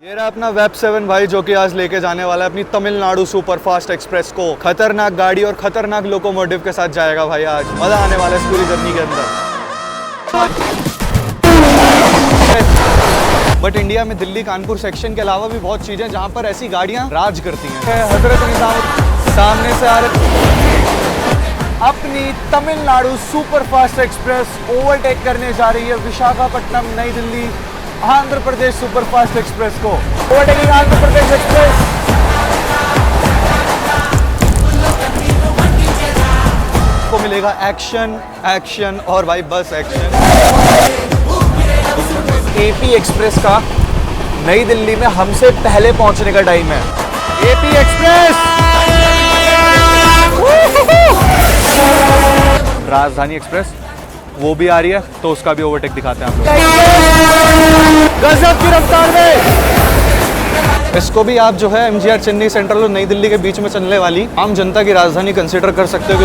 ये रहा अपना वेब 7 भाई, जो कि आज लेके जाने वाला है अपनी तमिलनाडु सुपरफास्ट एक्सप्रेस को। खतरनाक गाड़ी और खतरनाक लोकोमोटिव के साथ जाएगा भाई। आज मजा आने वाला है इस पूरी जर्नी के अंदर। बट इंडिया में दिल्ली कानपुर सेक्शन के अलावा भी बहुत चीजें जहां पर ऐसी गाड़ियां राज करती हैं। हजरत निजामुद्दीन सामने से आ रहे, अपनी तमिलनाडु सुपरफास्ट एक्सप्रेस ओवरटेक करने जा रही है विशाखापट्टनम नई दिल्ली आंध्र प्रदेश सुपरफास्ट एक्सप्रेस को। Overtaking Andhra Pradesh express. को मिलेगा एक्शन एक्शन और भाई बस एक्शन। एपी एक्सप्रेस का नई दिल्ली में हमसे पहले पहुंचने का टाइम है। एपी एक्सप्रेस, राजधानी एक्सप्रेस वो भी आ रही है, तो उसका भी ओवरटेक दिखाते हैं आप लोग। गजब की रफ्तार में इसको भी आप जो है एमजीआर चेन्नई सेंट्रल और नई दिल्ली के बीच में चलने वाली आम जनता की राजधानी कंसीडर कर सकते हो।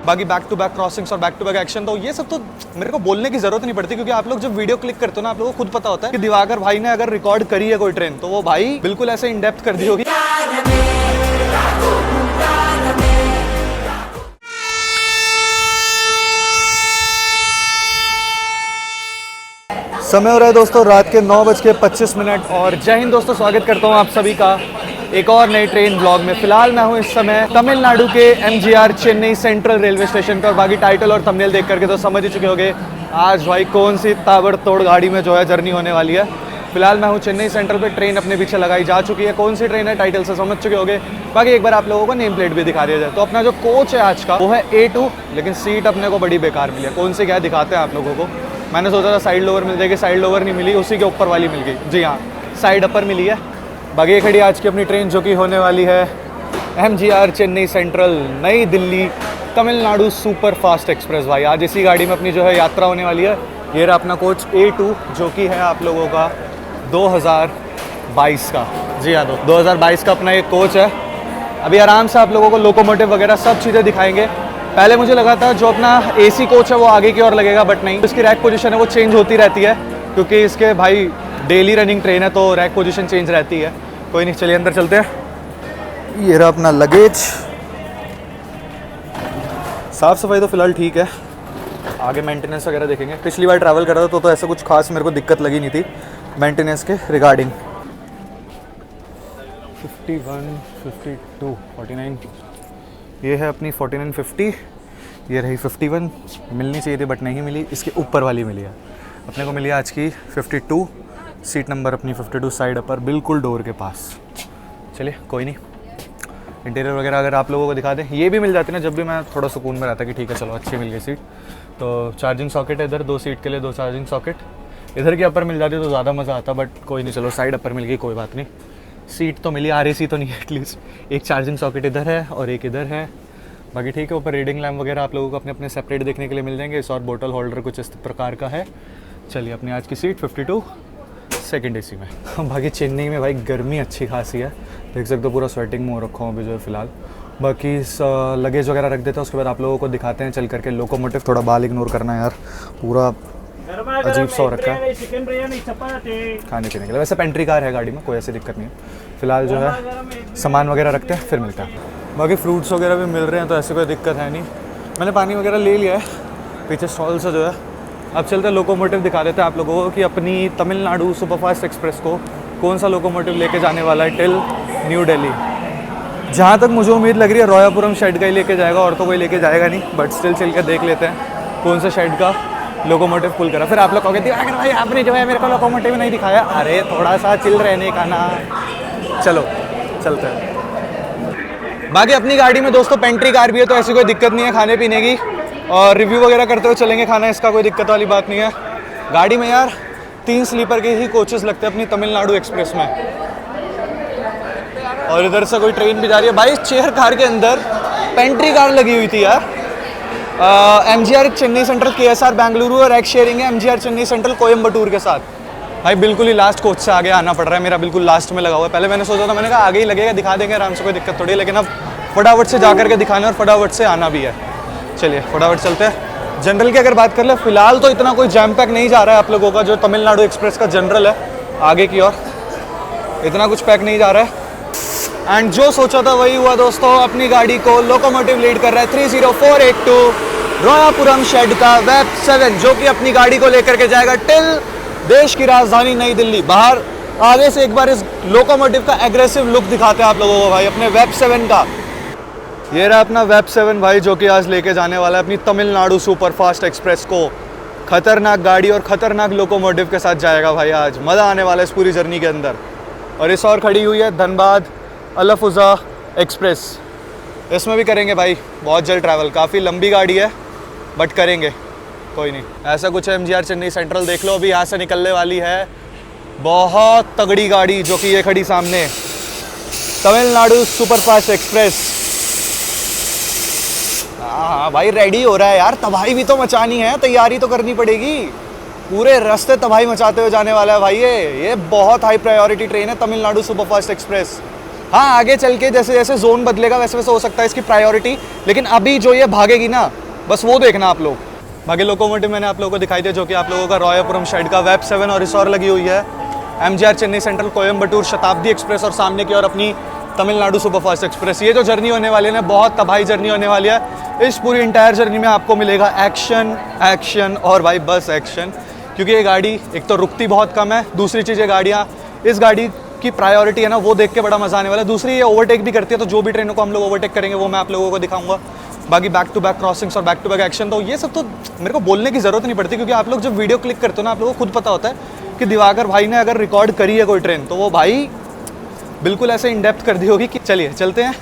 बाकी बैक टू बैक क्रॉसिंग्स और बैक टू बैक एक्शन, तो ये सब तो मेरे को बोलने की जरूरत नहीं पड़ती, क्योंकि आप लोग जब वीडियो क्लिक करते हो ना, आप लोगों को खुद पता होता है कि दिवाकर भाई ने अगर रिकॉर्ड करी है कोई ट्रेन, तो वो भाई बिल्कुल ऐसे इन डेप्थ कर दी होगी। समय हो रहा है दोस्तों रात के 9:25 और जय हिंद दोस्तों, स्वागत करता हूँ आप सभी का एक और नई ट्रेन ब्लॉग में। फिलहाल मैं हूँ इस समय तमिलनाडु के MGR Chennai central railway station पर। बाकी टाइटल और थंबनेल देख करके तो समझ ही चुके होंगे आज भाई कौन सी ताबड़तोड़ गाड़ी में जो है जर्नी होने वाली है। फिलहाल मैं हूँ चेन्नई सेंट्रल पे, ट्रेन अपने पीछे लगाई जा चुकी है। कौन सी ट्रेन है टाइटल से समझ चुके होंगे। बाकी एक बार आप लोगों को नेम प्लेट भी दिखा दिया जाए। तो अपना जो कोच है आज का वो है A2, लेकिन सीट अपने को बड़ी बेकार मिली है। कौन सी क्या दिखाते हैं आप लोगों को। मैंने सोचा था साइड लोवर मिल जाएगी, साइड लोवर नहीं मिली, उसी के ऊपर वाली मिल गई। जी हाँ, साइड अपर मिली है। बाकी खड़ी आज की अपनी ट्रेन जो कि होने वाली है एमजीआर चेन्नई सेंट्रल नई Delhi Tamil Nadu super fast express. भाई आज इसी गाड़ी में अपनी जो है यात्रा होने वाली है। ये रहा अपना कोच A2 जो कि है आप लोगों का 2022 का। जी हाँ, 2022 का अपना एक कोच है। अभी आराम से आप लोगों को लोकोमोटिव वगैरह सब चीज़ें दिखाएंगे। पहले मुझे लगा था जो अपना AC कोच है वो आगे की ओर लगेगा, बट नहीं, इसकी रैक पोजीशन है वो चेंज होती रहती है, क्योंकि इसके भाई डेली रनिंग ट्रेन है, तो रैक पोजीशन चेंज रहती है। कोई नहीं, चलिए अंदर चलते हैं। ये रहा अपना लगेज। साफ़ सफाई तो फिलहाल ठीक है, आगे मेंटेनेंस वगैरह देखेंगे। पिछली बार ट्रैवल कर रहा था तो ऐसा कुछ खास मेरे को दिक्कत लगी नहीं थी मेंटेनेंस के रिगार्डिंग। 51, 52, 49, ये है अपनी 4950। ये रही 51, मिलनी चाहिए थी बट नहीं मिली, इसके ऊपर वाली मिली है अपने को। मिली आज की 52, सीट नंबर अपनी 52, साइड अपर, बिल्कुल डोर के पास। चलिए कोई नहीं, इंटीरियर वगैरह अगर आप लोगों को दिखा दें। ये भी मिल जाती ना जब भी मैं थोड़ा सुकून में रहता कि ठीक है चलो अच्छी मिल गई सीट। तो चार्जिंग सॉकेट है इधर, 2 सीट के लिए 2 चार्जिंग सॉकेट। इधर की अपर मिल जाती तो ज़्यादा मज़ा आता, बट कोई नहीं, चलो साइड अपर मिल गई, कोई बात नहीं। सीट तो मिली, RAC तो नहीं है एटलीस्ट। एक चार्जिंग सॉकेट इधर है और एक इधर है। बाकी ठीक है, ऊपर रीडिंग लैम्प वगैरह आप लोगों को अपने अपने सेपरेट देखने के लिए मिल जाएंगे। इस और बोतल होल्डर कुछ इस प्रकार का है। चलिए अपनी आज की सीट 52 सेकंड AC में। बाकी चेन्नई में भाई गर्मी अच्छी खासी है, देख सकते हो पूरा स्वेटिंग में हो रखा हूँ अभी जो है फिलहाल। बाकी लगेज वगैरह रख देता हूँ, उसके बाद आप लोगों को दिखाते हैं चल करके लोकोमोटिव। थोड़ा बाल इग्नोर करना यार, पूरा अजीब सा हो रखा है खाने पीने के लिए। वैसे पेंट्री कार है गाड़ी में, कोई ऐसी दिक्कत नहीं है। फिलहाल जो है सामान वगैरह रखते हैं, फिर मिलता है। बाकी फ्रूट्स वगैरह भी मिल रहे हैं, तो ऐसी कोई दिक्कत है नहीं। मैंने पानी वगैरह ले लिया है पीछे स्टॉल से जो है। अब चलते हैं लोकोमोटिव दिखा देते हैं आप लोगों को कि अपनी तमिलनाडु सुपरफास्ट एक्सप्रेस को कौन सा लोकोमोटिव लेके जाने वाला है टिल न्यू दिल्ली। जहाँ तक मुझे उम्मीद लग रही है रोयापुरम शेड का ही लेके जाएगा, और तो कोई लेके जाएगा नहीं, बट स्टिल चल के देख लेते हैं कौन सा शेड का लोकोमोटिव पुल करा। फिर आप लोग कहोगे दिवाकर भाई आपने जो है मेरे को लोकोमोटिव नहीं दिखाया। अरे थोड़ा सा चिल रहने का ना, चलो चलते हैं। बाकी अपनी गाड़ी में दोस्तों पेंट्री कार भी है, तो ऐसी कोई दिक्कत नहीं है खाने पीने की, और रिव्यू वगैरह करते हुए चलेंगे खाना, इसका कोई दिक्कत वाली बात नहीं है। गाड़ी में यार 3 स्लीपर के ही कोचेस लगते हैं अपनी तमिलनाडु एक्सप्रेस में। और इधर से कोई ट्रेन भी जा रही है भाई। चेयर कार के अंदर पेंट्री कार लगी हुई थी यार। MGR Chennai central KSR Bengaluru और एक्स शेयरिंग है एमजीआर चेन्नई सेंट्रल कोयम्बटूर के साथ। भाई बिल्कुल ही लास्ट कोच से आगे आना पड़ रहा है, मेरा बिल्कुल लास्ट में लगा हुआ है। पहले मैंने सोचा था, मैंने कहा आगे ही लगेगा, दिखा देंगे आराम से, कोई दिक्कत थोड़ी है, लेकिन अब फटाफट से जा करके दिखाना और फटाफट से आना भी है। चलिए फटाफट चलते हैं। जनरल की अगर बात कर ले, फिलहाल तो इतना कोई जैम पैक नहीं जा रहा है आप लोगों का, जो तमिलनाडु एक्सप्रेस का जनरल है आगे की ओर, इतना कुछ पैक नहीं जा रहा है। एंड जो सोचा था वही हुआ दोस्तों, अपनी गाड़ी को लोकोमोटिव लीड कर रहा है 30482 रोयापुरम शेड का वेब 7, जो कि अपनी गाड़ी को लेकर के जाएगा टिल देश की राजधानी नई दिल्ली। बाहर आगे से एक बार इस लोकोमोटिव का एग्रेसिव लुक दिखाते हैं आप लोगों को भाई, अपने वेब 7 का। ये रहा अपना वेब 7 भाई, जो कि आज लेके जाने वाला है अपनी तमिलनाडु सुपरफास्ट एक्सप्रेस को। खतरनाक गाड़ी और खतरनाक लोकोमोटिव के साथ जाएगा भाई, आज मज़ा आने वाला है इस पूरी जर्नी के अंदर। और इस और खड़ी हुई है धनबाद अलफुजा एक्सप्रेस, इसमें भी करेंगे भाई बहुत जल्द ट्रैवल। काफ़ी लंबी गाड़ी है बट करेंगे, कोई नहीं। ऐसा कुछ है MGR चेन्नई सेंट्रल, देख लो अभी यहाँ से निकलने वाली है बहुत तगड़ी गाड़ी, जो कि ये खड़ी सामने तमिलनाडु सुपरफास्ट एक्सप्रेस। हाँ भाई रेडी हो रहा है यार, तबाही भी तो मचानी है, तैयारी तो करनी पड़ेगी। पूरे रास्ते तबाही मचाते हुए जाने वाला है भाई ये बहुत हाई प्रायोरिटी ट्रेन है तमिलनाडु सुपरफास्ट एक्सप्रेस। हाँ आगे चल के जैसे जैसे जोन बदलेगा वैसे वैसे हो सकता है इसकी प्रायोरिटी, लेकिन अभी जो ये भागेगी ना बस वो देखना आप लोग। बाकी लोकोमोटिव मैंने आप लोगों को दिखाई दिया, जो कि आप लोगों का रोयापुरम शेड का वेब 7, और इस और लगी हुई है MGR चेन्नई सेंट्रल कोयम्बटूर शताब्दी एक्सप्रेस, और सामने की ओर अपनी तमिलनाडु सुपरफास्ट एक्सप्रेस। ये जो जर्नी होने वाली है ना, बहुत तबाही जर्नी होने वाली है। इस पूरी इंटायर जर्नी में आपको मिलेगा एक्शन एक्शन और भाई बस एक्शन, क्योंकि ये गाड़ी एक तो रुकती बहुत कम है, दूसरी चीज़ ये गाड़ियाँ, इस गाड़ी की प्रायोरिटी है ना वो देख के बड़ा मजा आने वाला है। दूसरी ये ओवरटेक भी करती है, तो जो भी ट्रेनों को हम लोग ओवरटेक करेंगे वो मैं आप लोगों को दिखाऊंगा। बाकी बैक टू बैक क्रॉसिंग्स और बैक टू बैक एक्शन, तो ये सब तो मेरे को बोलने की ज़रूरत नहीं पड़ती, क्योंकि आप लोग जब वीडियो क्लिक करते हो ना आप लोगों को खुद पता होता है कि दिवाकर भाई ने अगर रिकॉर्ड करी है कोई ट्रेन तो वो भाई बिल्कुल ऐसे इन डेप्थ कर दी होगी कि चलिए चलते हैं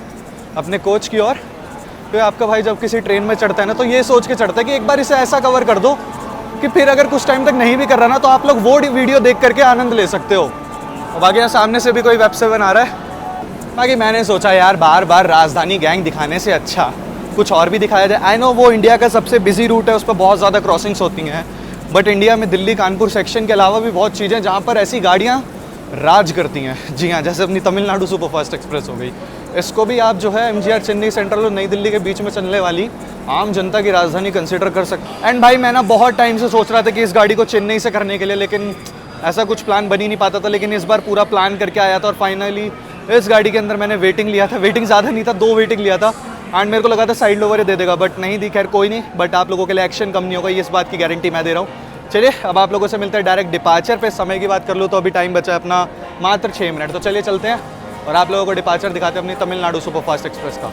अपने कोच की ओर। तो आपका भाई जब किसी ट्रेन में चढ़ता है ना, तो ये सोच के चढ़ता है कि एक बार इसे ऐसा कवर कर दो कि फिर अगर कुछ टाइम तक नहीं भी कर रहा ना, तो आप लोग वो वीडियो देख करके आनंद ले सकते हो। और बाकी यहाँ सामने से भी कोई वेब 7 आ रहा है। बाकी मैंने सोचा यार बार बार राजधानी गैंग दिखाने से अच्छा कुछ और भी दिखाया जाए। आई नो वो इंडिया का सबसे बिजी रूट है, उस पर बहुत ज़्यादा क्रॉसिंग्स होती हैं, बट इंडिया में दिल्ली कानपुर सेक्शन के अलावा भी बहुत चीज़ें जहाँ पर ऐसी गाड़ियाँ राज करती हैं। जी हाँ, जैसे अपनी तमिलनाडु सुपरफास्ट एक्सप्रेस हो गई, इसको भी आप जो है MGR चेन्नई सेंट्रल और नई दिल्ली के बीच में चलने वाली आम जनता की राजधानी कंसिडर कर सकते। एंड भाई मैं ना बहुत टाइम से सोच रहा था कि इस गाड़ी को चेन्नई से करने के लिए, लेकिन ऐसा कुछ प्लान बन ही नहीं पाता था। लेकिन इस बार पूरा प्लान करके आया था और फाइनली इस गाड़ी के अंदर मैंने वेटिंग लिया था। वेटिंग ज़्यादा नहीं था, 2 वेटिंग लिया था, एंड मेरे को लगा था साइड लोवर दे देगा, बट नहीं दी। खैर कोई नहीं, बट आप लोगों के लिए एक्शन कम नहीं होगा, इस बात की गारंटी मैं दे रहा हूँ। चलिए अब आप लोगों से मिलते हैं डायरेक्ट डिपार्चर पे। समय की बात कर लूँ तो अभी टाइम बचा है अपना मात्र 6 मिनट, तो चलिए चलते हैं और आप लोगों को डिपार्चर दिखाते हैं अपनी तमिलनाडु सुपरफास्ट एक्सप्रेस का।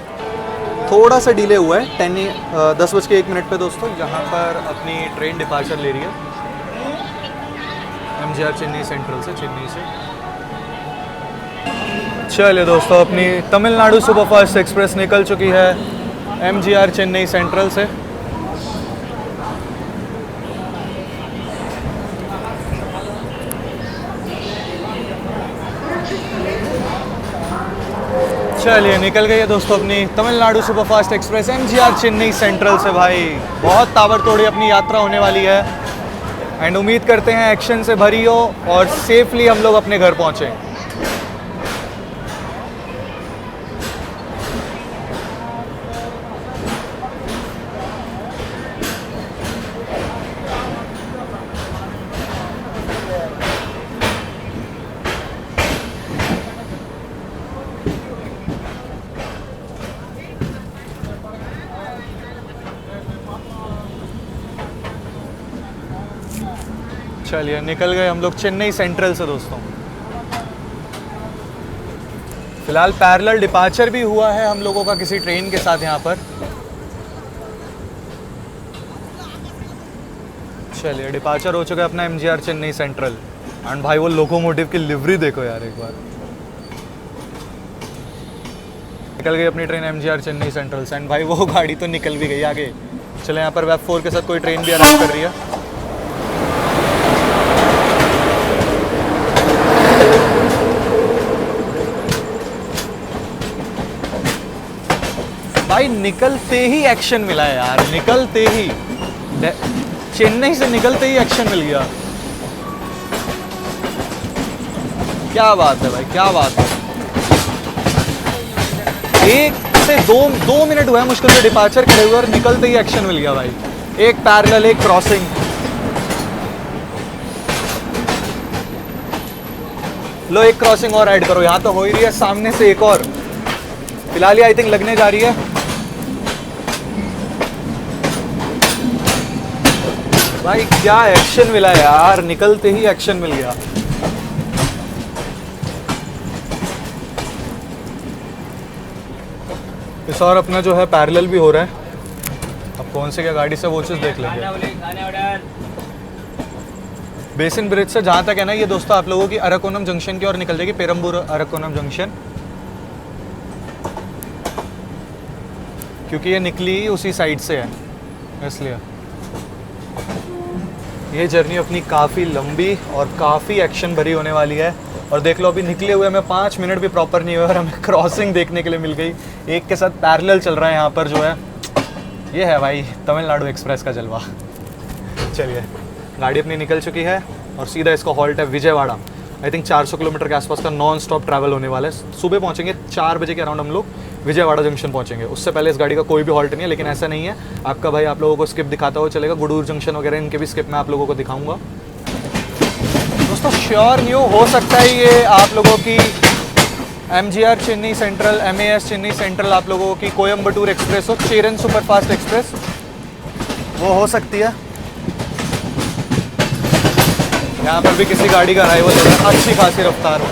थोड़ा सा डिले हुआ है, 10:01 पे दोस्तों, यहाँ पर अपनी ट्रेन डिपार्चर ले रही है MGR चेन्नई सेंट्रल से, चेन्नई से। चलिए दोस्तों अपनी तमिलनाडु सुपरफास्ट एक्सप्रेस निकल चुकी है MGR चेन्नई सेंट्रल से। चलिए निकल गई है दोस्तों अपनी Tamil Nadu superfast express MGR Chennai central से। भाई बहुत ताबड़तोड़ अपनी यात्रा होने वाली है, एंड उम्मीद करते हैं एक्शन से भरी हो और सेफली हम लोग अपने घर पहुँचें। चलिए निकल गए हम लोग चेन्नई सेंट्रल से दोस्तों। फिलहाल पैरेलल डिपार्चर भी हुआ है हम लोगों का किसी ट्रेन के साथ यहाँ पर। चलिए डिपार्चर हो चुका है अपना MGR चेन्नई सेंट्रल, एंड भाई वो लोकोमोटिव की लिवरी देखो यार एक बार। निकल गई अपनी ट्रेन MGR चेन्नई सेंट्रल से, एंड भाई वो गाड़ी तो निकल भी गई आगे। चले यहाँ पर वेब 4 के साथ कोई ट्रेन भी अराइव कर रही है। भाई निकलते ही एक्शन मिला है यार, निकलते ही चेन्नई से निकलते ही एक्शन मिल गया। क्या बात है भाई, क्या बात है। 1 से 2 मिनट हुआ है मुश्किल से डिपार्चर करे हुए और निकलते ही एक्शन मिल गया भाई। एक पैरेलल, एक क्रॉसिंग। लो एक क्रॉसिंग और ऐड करो, यहाँ तो हो ही रही है, सामने से एक और। फिलहाल ये आई थिंक लगने जा रही है। भाई क्या एक्शन मिला यार, निकलते ही एक्शन मिल गया। इस और अपना जो है पैरेलल भी हो रहा है। अब कौन से क्या गाड़ी से वो चीज़ देख लेंगे। बेसिन ब्रिज से जहाँ तक है ना ये दोस्तों आप लोगों की अरकोनम जंक्शन की ओर निकल जाएगी, पेरम्बूर अरकोनम जंक्शन, क्योंकि ये निकली उसी साइड से है इसलिए। ये जर्नी अपनी काफ़ी लंबी और काफ़ी एक्शन भरी होने वाली है। और देख लो अभी निकले हुए हमें 5 मिनट भी प्रॉपर नहीं हुआ और हमें क्रॉसिंग देखने के लिए मिल गई। एक के साथ पैरेलल चल रहा है यहाँ पर जो है। ये है भाई तमिलनाडु एक्सप्रेस का जलवा। चलिए गाड़ी अपनी निकल चुकी है और सीधा इसका हॉल्ट है विजयवाड़ा। आई थिंक 400 किलोमीटर के आसपास का नॉन स्टॉप ट्रैवल होने वाला है। सुबह पहुँचेंगे 4 बजे के अराउंड हम लोग विजयवाड़ा जंक्शन पहुँचेंगे। उससे पहले इस गाड़ी का कोई भी हॉल्ट नहीं है, लेकिन ऐसा नहीं है, आपका भाई आप लोगों को स्किप दिखाता हुआ चलेगा। गुडूर जंक्शन वगैरह इनके भी स्किप मैं आप लोगों को दिखाऊंगा। दोस्तों श्योर न्यू हो सकता है ये आप लोगों की MGR Chennai central, MAS Chennai central आप लोगों की कोयम्बटूर एक्सप्रेस हो, चेरन सुपरफास्ट एक्सप्रेस वो हो सकती है। यहाँ पर भी किसी गाड़ी का अराइवल हो रहा है, अच्छी खासी रफ्तार में।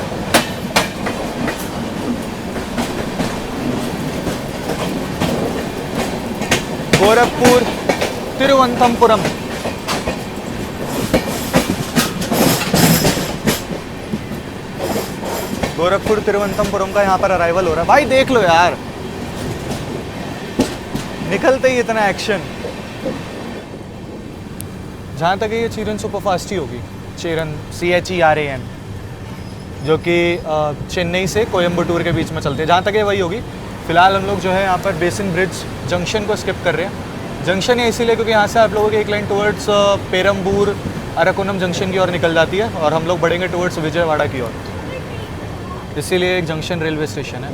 गोरखपुर तिरुवनंतपुरम, गोरखपुर तिरुवनंतपुरम का यहाँ पर अराइवल हो रहा है। भाई देख लो यार, निकलते ही इतना एक्शन। जहाँ तक ये चेरन सुपरफास्ट ही होगी, चेरन CHERAN, जो कि चेन्नई से कोयम्बटूर के बीच में चलते हैं। जहाँ तक ये वही होगी। फिलहाल हम लोग जो है यहाँ पर बेसिन ब्रिज जंक्शन को स्किप कर रहे हैं। जंक्शन ये इसीलिए क्योंकि यहाँ से आप लोगों की एक line towards Perambur Arakkonam junction की ओर निकल जाती है और हम लोग बढ़ेंगे टुवर्ड्स विजयवाड़ा की ओर, इसीलिए एक जंक्शन रेलवे स्टेशन है।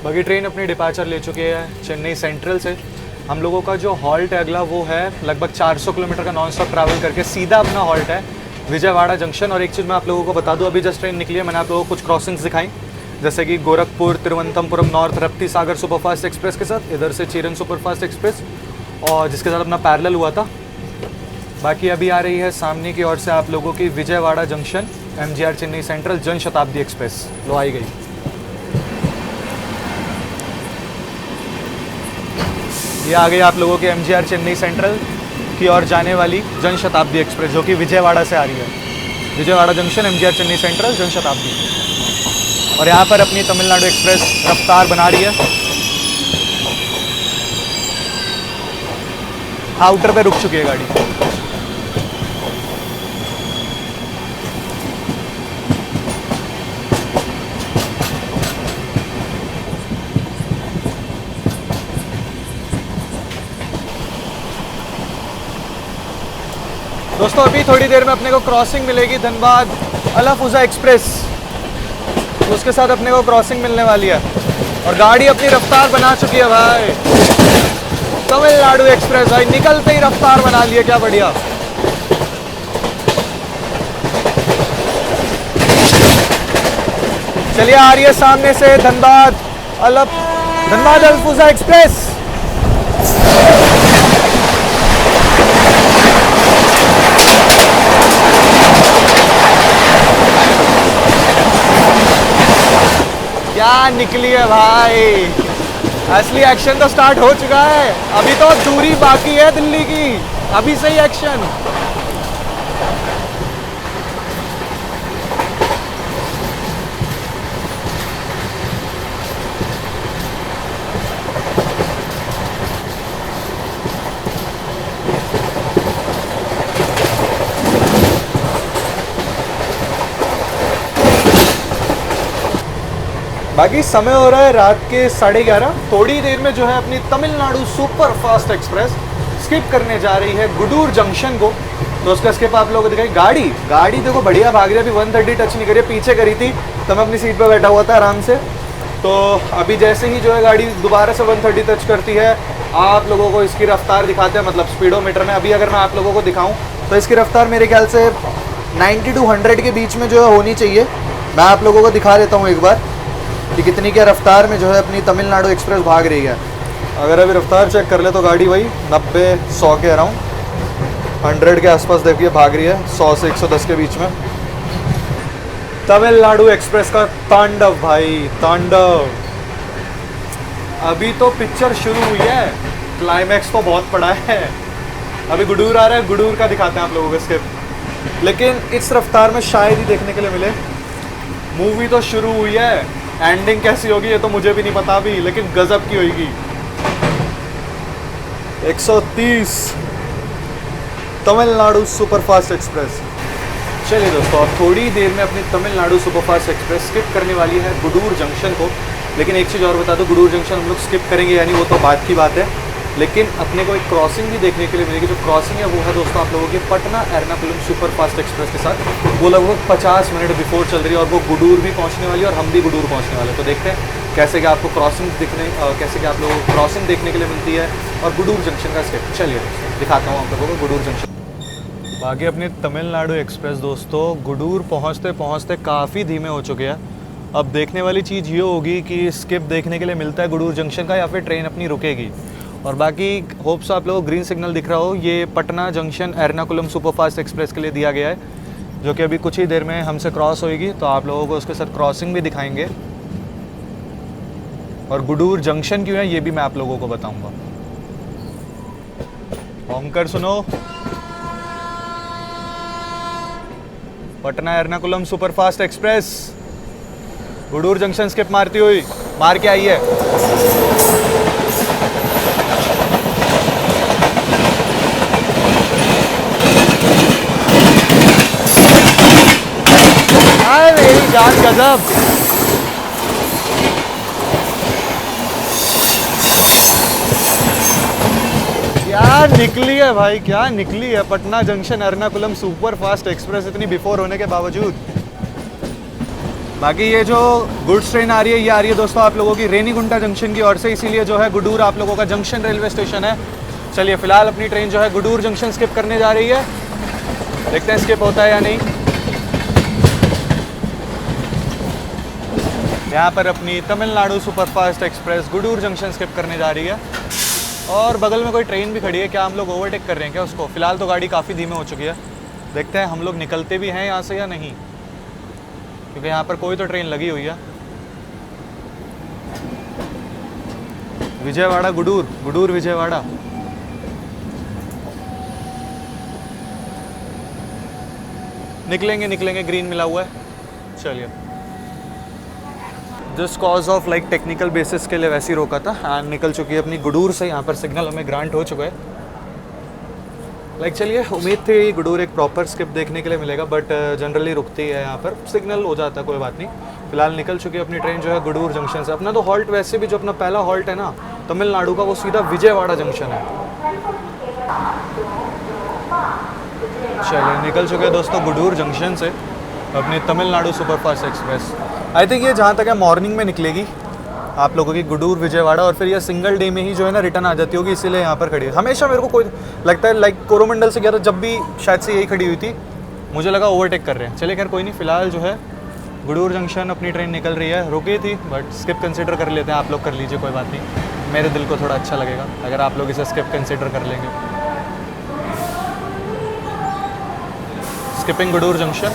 बाकी ट्रेन अपनी डिपार्चर ले चुकी है चेन्नई सेंट्रल से। हम लोगों का जो हॉल्ट है अगला वो है लगभग 400 किलोमीटर का नॉन स्टॉप ट्रैवल करके सीधा अपना हॉल्ट है विजयवाड़ा जंक्शन। और एक चीज़ मैं आप लोगों को बता दूं, अभी जस्ट ट्रेन निकली है, मैंने आप लोगों को कुछ क्रॉसिंग्स दिखाई, जैसे कि गोरखपुर तिरुवनंतपुरम नॉर्थ रप्ती सागर सुपरफास्ट एक्सप्रेस के साथ, इधर से चेरन सुपरफास्ट एक्सप्रेस और जिसके साथ अपना पैरेलल हुआ था। बाकी अभी आ रही है सामने की ओर से आप लोगों की Vijayawada junction MGR Chennai central Jan Shatabdi express लो आई गई। ये आ गई आप लोगों के MGR चेन्नई सेंट्रल की ओर जाने वाली जन शताब्दी एक्सप्रेस, जो कि विजयवाड़ा से आ रही है। Vijayawada junction MGR Chennai central Jan Shatabdi. और यहाँ पर अपनी तमिलनाडु एक्सप्रेस रफ्तार बना रही है। आउटर पे रुक चुकी है गाड़ी। दोस्तों अभी थोड़ी देर में अपने को क्रॉसिंग मिलेगी धनबाद अलफूजा एक्सप्रेस, उसके साथ अपने को क्रॉसिंग मिलने वाली है और गाड़ी अपनी रफ्तार बना चुकी है भाई। तमिलनाडु एक्सप्रेस भाई निकलते ही रफ्तार बना लिया, क्या बढ़िया। चलिए आ रही है सामने से धनबाद अलफूजा एक्सप्रेस। क्या निकली है भाई, असली एक्शन तो स्टार्ट हो चुका है। अभी तो दूरी बाकी है दिल्ली की, अभी से ही एक्शन। बाकी समय हो रहा है रात के 11:30। थोड़ी देर में जो है अपनी Tamil Nadu super fast express skip करने जा रही है गुडूर जंक्शन को। तो उसका स्किप आप लोगों को दिखाई। गाड़ी देखो बढ़िया भाग रही है, अभी 130 टच नहीं करी, पीछे करी थी तो मैं अपनी सीट पर बैठा हुआ था आराम से। तो अभी जैसे ही जो है गाड़ी दोबारा से 130 टच करती है, आप लोगों को इसकी रफ्तार दिखाते हैं, मतलब स्पीडोमीटर में। अभी अगर मैं आप लोगों को दिखाऊं तो इसकी रफ्तार मेरे ख्याल से 90 to 100 के बीच में जो है होनी चाहिए। मैं आप लोगों को दिखा देता हूँ एक बार कि कितनी क्या रफ्तार में जो है अपनी तमिलनाडु एक्सप्रेस भाग रही है। अगर अभी रफ्तार चेक कर ले तो गाड़ी वही 90-100 के अराउंड 100 के आसपास देखिए भाग रही है, 100 से 110 के बीच में। तमिलनाडु एक्सप्रेस का तांडव भाई, तांडव। अभी तो पिक्चर शुरू हुई है, क्लाइमैक्स तो बहुत पड़ा है। अभी गुडूर आ रहा है, गुडूर का दिखाते हैं आप लोगों को स्किप। लेकिन इस रफ्तार में शायद ही देखने के लिए मिले। मूवी तो शुरू हुई है, एंडिंग कैसी होगी ये तो मुझे भी नहीं पता अभी, लेकिन गजब की होगी। 130 तमिलनाडु सुपरफास्ट एक्सप्रेस। चलिए दोस्तों, अब थोड़ी देर में अपनी तमिलनाडु सुपरफास्ट एक्सप्रेस स्किप करने वाली है गुडूर जंक्शन को। लेकिन एक चीज़ और बता दो, गुडूर जंक्शन हम लोग स्किप करेंगे यानी वो तो बात की बात है, लेकिन अपने को एक क्रॉसिंग भी देखने के लिए मिलेगी। जो क्रॉसिंग है वो है दोस्तों आप लोगों की पटना एर्नाकुलम सुपरफास्ट एक्सप्रेस के साथ। वो लगभग 50 मिनट बिफोर चल रही है और वो गुडूर भी पहुंचने वाली है और हम भी गुडूर पहुंचने वाले हैं। तो देखते हैं कैसे कि आपको क्रॉसिंग कैसे कि आप लोगों को क्रॉसिंग देखने के लिए मिलती है और गुडूर जंक्शन का स्किप। चलिए दिखाता हूँ आप लोगों को गुडूर जंक्शन। बाकी अपनी तमिलनाडु एक्सप्रेस दोस्तों गुडूर पहुँचते पहुँचते काफ़ी धीमे हो चुके हैं। अब देखने वाली चीज़ ये होगी कि स्किप देखने के लिए मिलता है गुडूर जंक्शन का या फिर ट्रेन अपनी रुकेगी। और बाकी होप्स आप लोगों को ग्रीन सिग्नल दिख रहा हो, ये Patna junction Ernakulam superfast express के लिए दिया गया है, जो कि अभी कुछ ही देर में हमसे क्रॉस होएगी। तो आप लोगों को उसके साथ क्रॉसिंग भी दिखाएंगे और गुडूर जंक्शन क्यों है ये भी मैं आप लोगों को बताऊंगा। हॉन्कर सुनो, Patna Ernakulam superfast express Gudur junction skip मारती हुई मार के आई है। मेरी जान गजब। क्या निकली है भाई, क्या निकली है Patna junction Ernakulam super fast express इतनी बिफोर होने के बावजूद। बाकी ये जो गुड्स ट्रेन आ रही है ये आ रही है दोस्तों आप लोगों की रेनीगुंटा जंक्शन की ओर से, इसीलिए जो है गुडूर आप लोगों का जंक्शन रेलवे स्टेशन है। चलिए फिलहाल अपनी ट्रेन जो है गुडूर जंक्शन स्किप करने जा रही है, देखते हैं स्किप होता है या नहीं। यहाँ पर अपनी Tamil Nadu superfast express Gudur junction skip करने जा रही है और बगल में कोई ट्रेन भी खड़ी है। क्या हम लोग ओवरटेक कर रहे हैं क्या उसको? फिलहाल तो गाड़ी काफ़ी धीमे हो चुकी है, देखते हैं हम लोग निकलते भी हैं यहाँ से या नहीं, क्योंकि यहाँ पर कोई तो ट्रेन लगी हुई है। विजयवाड़ा गुडूर, गुडूर विजयवाड़ा। निकलेंगे निकलेंगे, ग्रीन मिला हुआ है। चलिए just cause of like technical basis के लिए वैसे ही रोका था। एंड निकल चुकी है अपनी गुडूर से, यहाँ पर सिग्नल हमें ग्रांट हो चुका है। लाइक चलिए उम्मीद थी गुडूर एक प्रॉपर स्किप देखने के लिए मिलेगा, बट जनरली रुकती है यहाँ पर, सिग्नल हो जाता है, कोई बात नहीं। फिलहाल निकल चुकी है अपनी ट्रेन जो है गुडूर जंक्शन से। अपना तो हॉल्ट वैसे भी जो अपना पहला हॉल्ट है ना तमिलनाडु का, वो सीधा विजयवाड़ा जंक्शन है। चलिए निकल चुके हैं दोस्तों गुडूर जंक्शन से अपनी Tamil Nadu superfast express. I think ये जहाँ तक है मॉर्निंग में निकलेगी आप लोगों की गुडूर विजयवाड़ा, और फिर ये सिंगल डे में ही जो है ना रिटर्न आ जाती होगी, इसीलिए यहाँ पर खड़ी है। हमेशा मेरे को कोई लगता है लाइक कोरोमंडल से गया था जब भी शायद से यही खड़ी हुई थी, मुझे लगा ओवरटेक कर रहे हैं। चलिए खैर कोई नहीं, फिलहाल जो है गुडूर जंक्शन अपनी ट्रेन निकल रही है। रुकी थी बट स्किप कंसिडर कर लेते हैं, आप लोग कर लीजिए कोई बात नहीं, मेरे दिल को थोड़ा अच्छा लगेगा अगर आप लोग इसे स्किप कंसिडर कर लेंगे। Skipping Gudur junction.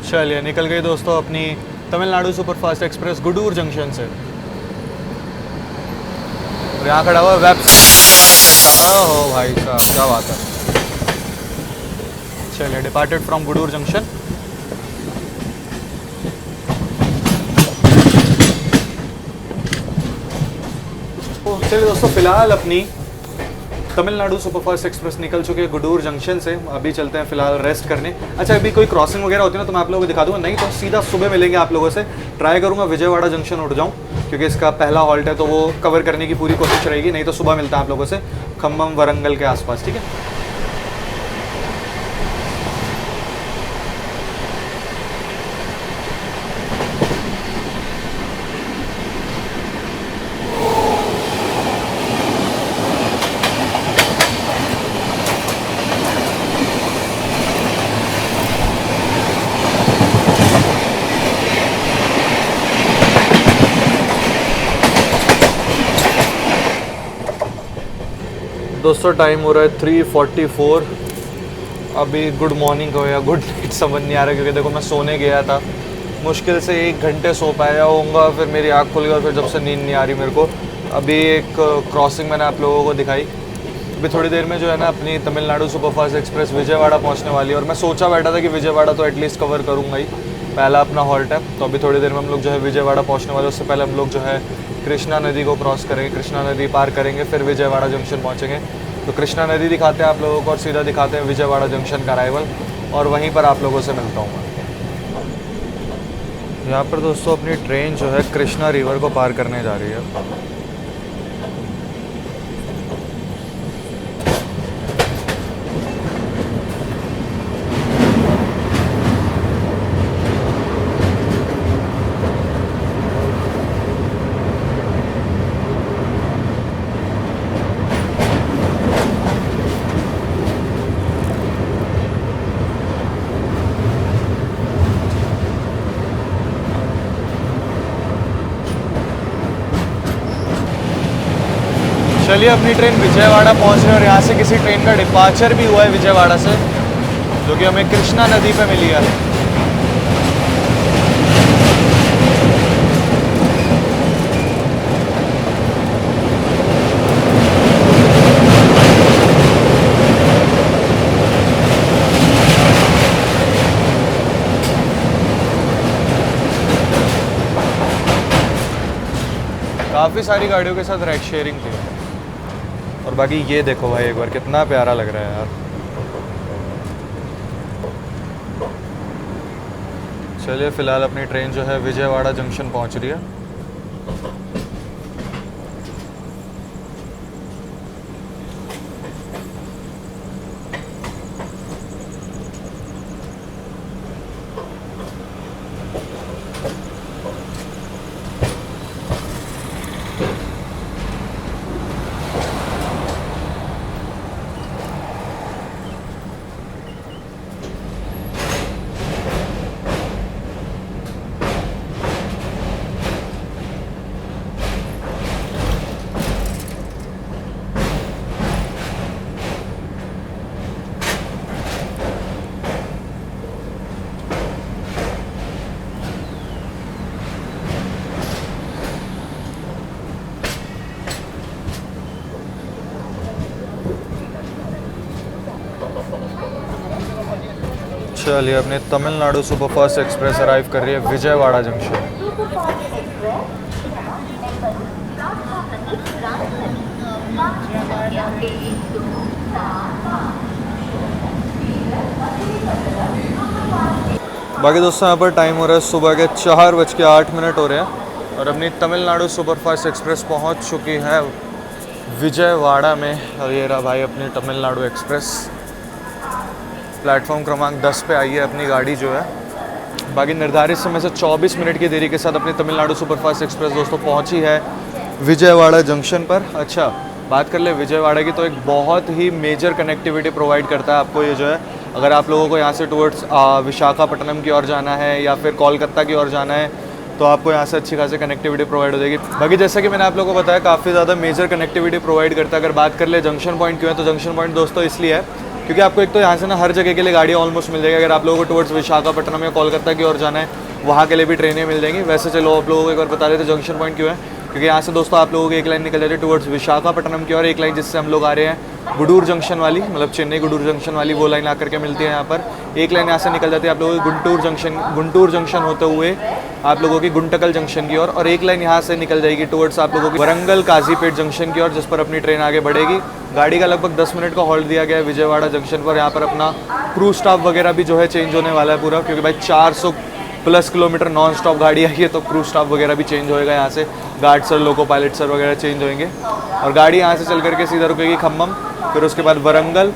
चलिए निकल गई दोस्तों अपनी Tamil Nadu superfast express Gudur junction से। यहाँ खड़ा हुआ वेब। ओहो भाई साहब क्या बात है। चलिए डिपार्टेड फ्रॉम गुडूर जंक्शन। चलिए दोस्तों फिलहाल अपनी तमिलनाडु सुपरफास्ट एक्सप्रेस निकल चुके हैं गुडूर जंक्शन से। अभी चलते हैं फिलहाल रेस्ट करने। अच्छा, अभी कोई क्रॉसिंग वगैरह होती है ना तो मैं आप लोगों को दिखा दूंगा, नहीं तो सीधा सुबह मिलेंगे आप लोगों से। ट्राई करूंगा विजयवाड़ा जंक्शन उठ जाऊं क्योंकि इसका पहला हॉल्ट है तो वो कवर करने की पूरी कोशिश रहेगी, नहीं तो सुबह मिलता है आप लोगों से खम्मम वरंगल के आसपास, ठीक है। दोस्तों टाइम हो रहा है 3:44। अभी गुड मॉर्निंग हो या गुड नाइट समझ नहीं आ रहा क्योंकि देखो मैं सोने गया था, मुश्किल से 1 घंटे सो पाया होऊंगा, फिर मेरी आँख खुल गई और फिर जब से नींद नहीं आ रही मेरे को। अभी एक क्रॉसिंग मैंने आप लोगों को दिखाई, अभी थोड़ी देर में जो है ना अपनी तमिलनाडु सुपरफास्ट एक्सप्रेस विजयवाड़ा पहुंचने वाली है। और मैं सोचा बैठा था कि विजयवाड़ा तो एटलीस्ट कवर करूँगा ही, पहला अपना हॉल्ट है। तो अभी थोड़ी देर में हम लोग जो है विजयवाड़ा पहुँचने वाले, उससे पहले हम लोग जो है कृष्णा नदी को क्रॉस करेंगे, कृष्णा नदी पार करेंगे, फिर विजयवाड़ा जंक्शन पहुँचेंगे। तो कृष्णा नदी दिखाते हैं आप लोगों को और सीधा दिखाते हैं विजयवाड़ा जंक्शन का अराइवल, और वहीं पर आप लोगों से मिलता हूँ मैं। यहाँ पर दोस्तों अपनी ट्रेन जो है कृष्णा रिवर को पार करने जा रही है। चलिए अपनी ट्रेन विजयवाड़ा पहुंच रही है और यहाँ से किसी ट्रेन का डिपार्चर भी हुआ है विजयवाड़ा से, जो कि हमें कृष्णा नदी पे मिली है। काफ़ी सारी गाड़ियों के साथ राइड शेयरिंग थी। और बाकी ये देखो भाई एक बार कितना प्यारा लग रहा है यार। चलिए फ़िलहाल अपनी ट्रेन जो है विजयवाड़ा जंक्शन पहुंच रही है। चलिए अपने तमिलनाडु सुपरफास्ट एक्सप्रेस अराइव कर रही है विजयवाड़ा जंक्शन। बाकी दोस्तों यहाँ पर टाइम हो रहा है सुबह के 4:08 हो रहे हैं और अपनी तमिलनाडु सुपरफास्ट एक्सप्रेस पहुँच चुकी है विजयवाड़ा में। और ये रहा भाई अपनी तमिलनाडु एक्सप्रेस, प्लेटफॉर्म क्रमांक 10 पे आई है अपनी गाड़ी जो है। बाकी निर्धारित समय से 24 मिनट की देरी के साथ अपनी तमिलनाडु सुपरफास्ट एक्सप्रेस दोस्तों पहुंची है विजयवाड़ा जंक्शन पर। अच्छा बात कर ले विजयवाड़ा की, तो एक बहुत ही मेजर कनेक्टिविटी प्रोवाइड करता है आपको ये जो है। अगर आप लोगों को यहाँ से टुवर्ड्स विशाखापट्टनम की ओर जाना है या फिर कोलकाता की ओर जाना है तो आपको यहाँ से अच्छी खासी कनेक्टिविटी प्रोवाइड हो जाएगी। बाकी जैसा कि मैंने आप लोगों को बताया काफ़ी ज़्यादा मेजर कनेक्टिविटी प्रोवाइड करता है। अगर बात कर ले जंक्शन पॉइंट क्यों है, तो जंक्शन पॉइंट दोस्तों इसलिए है क्योंकि आपको एक तो यहाँ से ना हर जगह के लिए गाड़ी ऑलमोस्ट मिल जाएगी। अगर आप लोगों को टुवर्ड्स विशाखापट्टनम या कोलकाता की ओर जाना है वहाँ के लिए भी ट्रेनें मिल जाएंगी। वैसे चलो आप लोगों को एक बार बता देते जंक्शन पॉइंट क्यों है, क्योंकि यहाँ से दोस्तों आप लोगों की एक लाइन निकल जाती है टुवर्ड्स विशाखापट्टनम की ओर, एक लाइन जिससे हम लोग आ रहे हैं गुडूर जंक्शन वाली, मतलब चेन्नई गुडूर जंक्शन वाली वो लाइन आकर के मिलती है यहाँ पर। एक लाइन यहाँ से निकल जाती है आप लोगों की गुंटूर जंक्शन होते हुए आप लोगों की गुंटकल जंक्शन की ओर, और एक लाइन यहाँ से निकल जाएगी टुवर्ड्स आप लोगों की वरंगल काजीपेट जंक्शन की ओर, जिस पर अपनी ट्रेन आगे बढ़ेगी। गाड़ी का लगभग 10 मिनट का हॉल्ट दिया गया है विजयवाड़ा जंक्शन पर। यहाँ पर अपना क्रू स्टाफ वगैरह भी जो है चेंज होने वाला है पूरा, क्योंकि भाई 400+ किलोमीटर नॉन स्टॉप गाड़ी आई है, तो क्रू स्टाफ वगैरह भी चेंज होएगा यहाँ से। Guard sir, loco pilot sir वगैरह चेंज होंगे, और गाड़ी यहाँ से चल करके सीधा रुकेगी खम्मम, फिर उसके बाद वरंगल।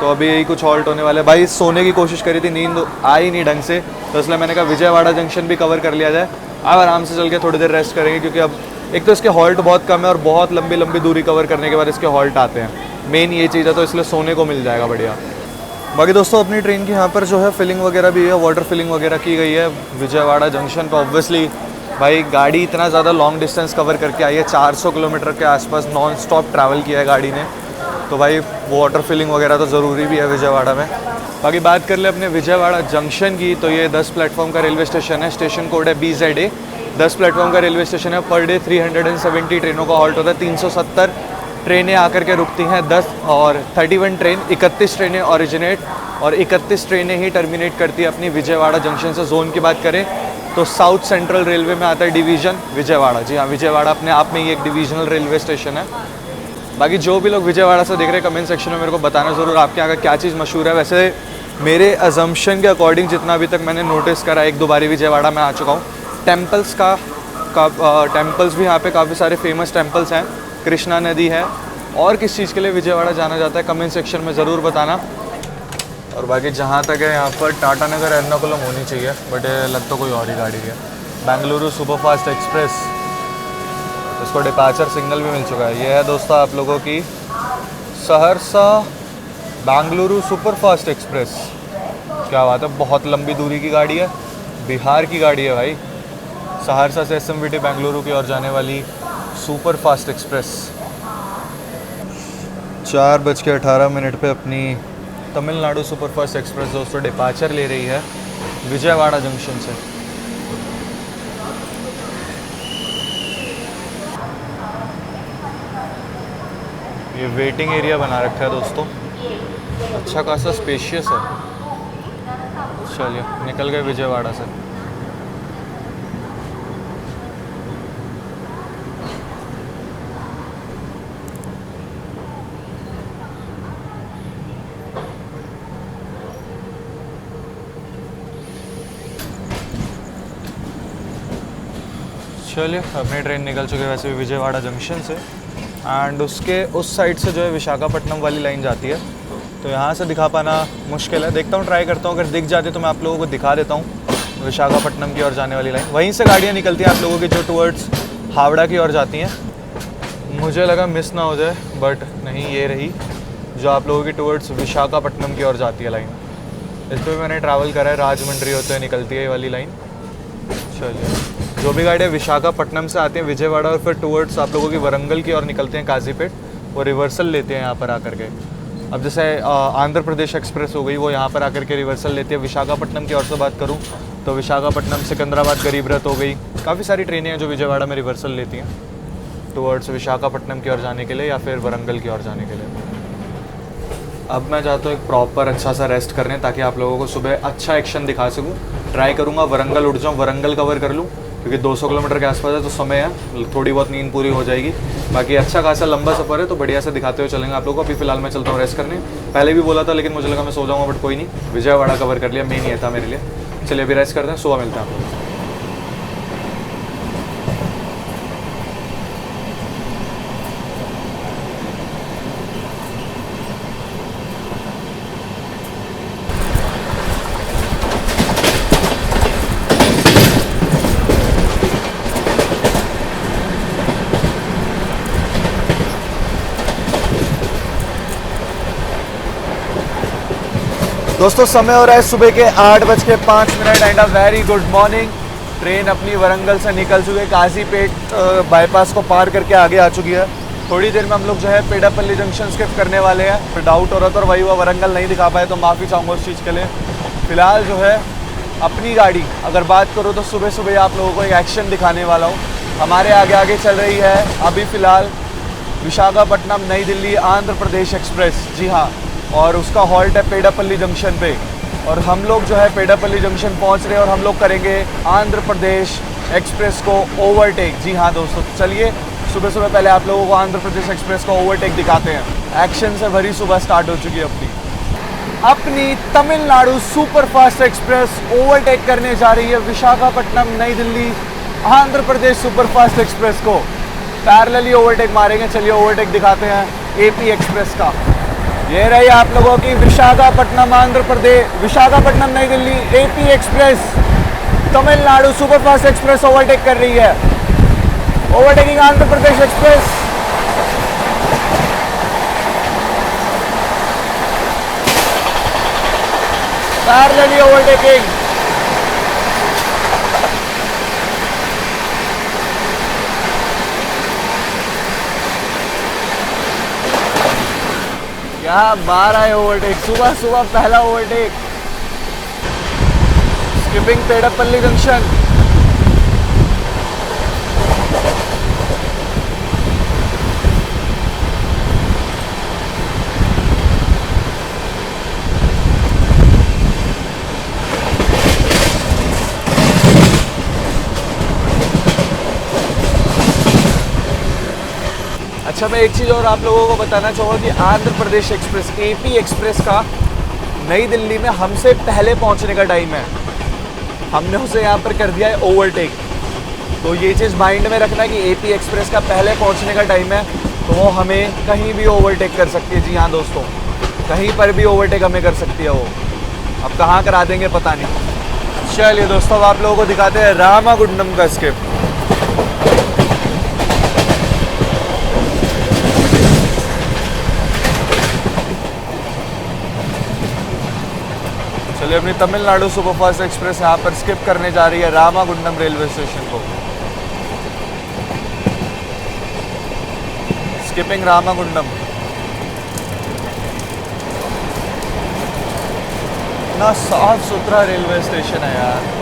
तो अभी यही कुछ हॉल्ट होने वाला है। भाई सोने की कोशिश करी थी, नींद आई नहीं ढंग से, तो इसलिए मैंने कहा विजयवाड़ा जंक्शन भी कवर कर लिया जाए। अब आराम से चल के थोड़ी देर रेस्ट करेंगे, क्योंकि अब एक तो इसके हॉल्ट बहुत कम है और बहुत लंबी लंबी दूरी कवर करने के बाद इसके हॉल्ट आते हैं, मेन ये चीज़ है, तो इसलिए सोने को मिल जाएगा बढ़िया। बाकी दोस्तों अपनी ट्रेन की यहाँ पर जो है फिलिंग वगैरह भी है, वाटर फिलिंग वगैरह की गई है विजयवाड़ा जंक्शन पर। ऑब्वियसली भाई गाड़ी इतना ज़्यादा लॉन्ग डिस्टेंस कवर करके आई है, 400 किलोमीटर के आसपास नॉन स्टॉप ट्रैवल किया है गाड़ी ने, तो भाई वाटर फिलिंग वगैरह तो ज़रूरी भी है विजयवाड़ा में। बाकी बात कर ले अपने विजयवाड़ा जंक्शन की, तो ये 10 प्लेटफॉर्म का रेलवे स्टेशन है। स्टेशन कोड है BZA। 10 प्लेटफॉर्म का रेलवे स्टेशन है। पर डे 370 ट्रेनों का हॉल्ट होता है। 370 ट्रेनें आकर के रुकती हैं 10 और 31 ट्रेन, 31 ट्रेनें ओरिजिनेट और 31 ट्रेनें ही टर्मिनेट करती है अपनी विजयवाड़ा जंक्शन से। जोन की बात करें तो साउथ सेंट्रल रेलवे में आता है डिवीज़न विजयवाड़ा। जी हाँ, विजयवाड़ा अपने आप में ही एक डिविजनल रेलवे स्टेशन है। बाकी जो भी लोग विजयवाड़ा से देख रहे हैं कमेंट सेक्शन में मेरे को बताना ज़रूर आपके यहाँ का क्या चीज़ मशहूर है। वैसे मेरे अजम्पशन के अकॉर्डिंग जितना अभी तक मैंने नोटिस करा, 1-2 बारी विजयवाड़ा में आ चुका हूँ, टेम्पल्स टेम्पल्स भी यहाँ पे काफ़ी सारे फेमस टेम्पल्स हैं। कृष्णा नदी है, और किस चीज़ के लिए विजयवाड़ा जाना जाता है कमेंट सेक्शन में ज़रूर बताना। और बाकी जहाँ तक है यहाँ पर टाटा नगर एर्नाकुलम होनी चाहिए, बट लग तो कोई और ही गाड़ी है। बेंगलुरु सुपरफास्ट एक्सप्रेस, इसको डिपार्चर सिग्नल भी मिल चुका है। ये है दोस्तों आप लोगों की सहरसा बेंगलुरु सुपरफास्ट एक्सप्रेस। क्या बात है, बहुत लंबी दूरी की गाड़ी है, बिहार की गाड़ी है भाई। सहरसा से SMVT बेंगलुरु की ओर जाने वाली सुपरफास्ट एक्सप्रेस 4:18 पे अपनी तमिलनाडु सुपरफास्ट एक्सप्रेस दोस्तों डिपार्चर ले रही है विजयवाड़ा जंक्शन से। ये वेटिंग एरिया बना रखा है दोस्तों, अच्छा खासा स्पेशियस है। चलिए निकल गए विजयवाड़ा से। चलिए अपनी ट्रेन निकल चुके हैं वैसे भी विजयवाड़ा जंक्शन से, एंड उसके उस साइड से जो है विशाखापट्टनम वाली लाइन जाती है, तो यहाँ से दिखा पाना मुश्किल है। देखता हूँ, ट्राई करता हूँ, अगर दिख जाती तो मैं आप लोगों को दिखा देता हूँ विशाखापट्टनम की ओर जाने वाली लाइन। वहीं से गाड़ियाँ निकलती हैं आप लोगों की जो टुवर्ड्स हावड़ा की ओर जाती हैं। मुझे लगा मिस ना हो जाए, बट नहीं, ये रही जो आप लोगों की टुवर्ड्स विशाखापट्टनम की ओर जाती है लाइन। इस पर भी मैंने ट्रैवल करा है, राजमंड्री होते हुए निकलती है ये वाली लाइन। चलिए जो भी गाड़ियाँ विशाखापट्टनम से आती हैं विजयवाड़ा और फिर टुवर्ड्स आप लोगों की वरंगल की ओर निकलते हैं काजीपेट, वो रिवर्सल लेते हैं यहाँ पर आकर के। अब जैसे आंध्र प्रदेश एक्सप्रेस हो गई, वो यहाँ पर आकर के रिवर्सल लेती है। विशाखापट्टनम की ओर से बात करूँ तो विशाखापट्टनम सिकंदराबाद गरीब रथ हो गई, काफ़ी सारी ट्रेनें हैं जो विजयवाड़ा में रिवर्सल लेती हैं टुवर्ड्स विशाखापट्टनम की ओर जाने के लिए या फिर वरंगल की ओर जाने के लिए। अब मैं चाहता हूँ एक प्रॉपर अच्छा सा रेस्ट करने, ताकि आप लोगों को सुबह अच्छा एक्शन दिखा सकूँ। ट्राई करूँगा वरंगल उठ जाऊँ, वरंगल कवर कर लूँ, क्योंकि 200 किलोमीटर के आसपास है तो समय है, थोड़ी बहुत नींद पूरी हो जाएगी। बाकी अच्छा खासा लंबा सफ़र है, तो बढ़िया से दिखाते हुए चलेंगे आप लोगों को। अभी फिलहाल मैं चलता हूँ रेस्ट करने। पहले भी बोला था लेकिन मुझे लगा मैं सो जाऊँगा, बट कोई नहीं, विजयवाड़ा कवर कर लिया, मेन ये था मेरे लिए। चलिए अभी रेस्ट करते हैं, सुबह मिलते हैं आप लोग। दोस्तों समय हो रहा है सुबह के 8:05 and a very good morning. Train अपनी वरंगल से निकल चुकी है, काजीपेट बाईपास को पार करके आगे आ चुकी है। थोड़ी देर में हम लोग जो है पेडापल्ली जंक्शन स्किप करने वाले हैं। फिर डाउट हो रहा था और वही हुआ, वरंगल नहीं दिखा पाए तो माफ़ी चाहूँगा उस चीज़ के लिए। फ़िलहाल जो है अपनी गाड़ी अगर बात करो तो सुबह सुबह आप लोगों को एक एक्शन दिखाने वाला हूँ। हमारे आगे आगे चल रही है अभी फ़िलहाल विशाखापट्टनम नई दिल्ली आंध्र प्रदेश एक्सप्रेस। जी हाँ, और उसका हॉल्ट है पेडापल्ली जंक्शन पे। और हम लोग जो है पेडापल्ली जंक्शन पहुंच रहे हैं और हम लोग करेंगे आंध्र प्रदेश एक्सप्रेस को ओवरटेक। जी हाँ दोस्तों, चलिए सुबह सुबह पहले आप लोगों को आंध्र प्रदेश एक्सप्रेस को ओवरटेक दिखाते हैं। एक्शन से भरी सुबह स्टार्ट हो चुकी है अपनी तमिलनाडु सुपरफास्ट एक्सप्रेस ओवरटेक करने जा रही है विशाखापट्टनम नई दिल्ली आंध्र प्रदेश सुपरफास्ट एक्सप्रेस को। पैरेलली ओवरटेक मारेंगे। चलिए ओवरटेक दिखाते हैं एपी एक्सप्रेस का। ये रही आप लोगों की विशाखापट्टनम नई Delhi AP express Tamil Nadu superfast express overtake कर रही है। Overtaking Andhra Pradesh express. Parallelly overtaking. क्या मारा है ओवरटेक, सुबह सुबह पहला ओवरटेक। Skipping Peddapalli junction. अच्छा, मैं एक चीज़ और आप लोगों को बताना चाहूँगा कि Andhra Pradesh express AP express का नई दिल्ली में हमसे पहले पहुँचने का टाइम है। हमने उसे यहाँ पर कर दिया है ओवरटेक। तो ये चीज़ माइंड में रखना कि एपी एक्सप्रेस का पहले पहुँचने का टाइम है, तो वो हमें कहीं भी ओवरटेक कर सकती है। जी हाँ दोस्तों, कहीं पर भी ओवरटेक हमें कर सकती है वो। अब कहाँ करा देंगे पता नहीं। चलिए दोस्तों, अब आप लोगों को दिखाते हैं रामागुंडम का स्किप। चलिए, अपनी तमिलनाडु सुपरफास्ट एक्सप्रेस यहाँ पर स्किप करने जा रही है रामागुंडम रेलवे स्टेशन को। स्किपिंग रामागुंडम। इतना साफ सुथरा रेलवे स्टेशन है यार।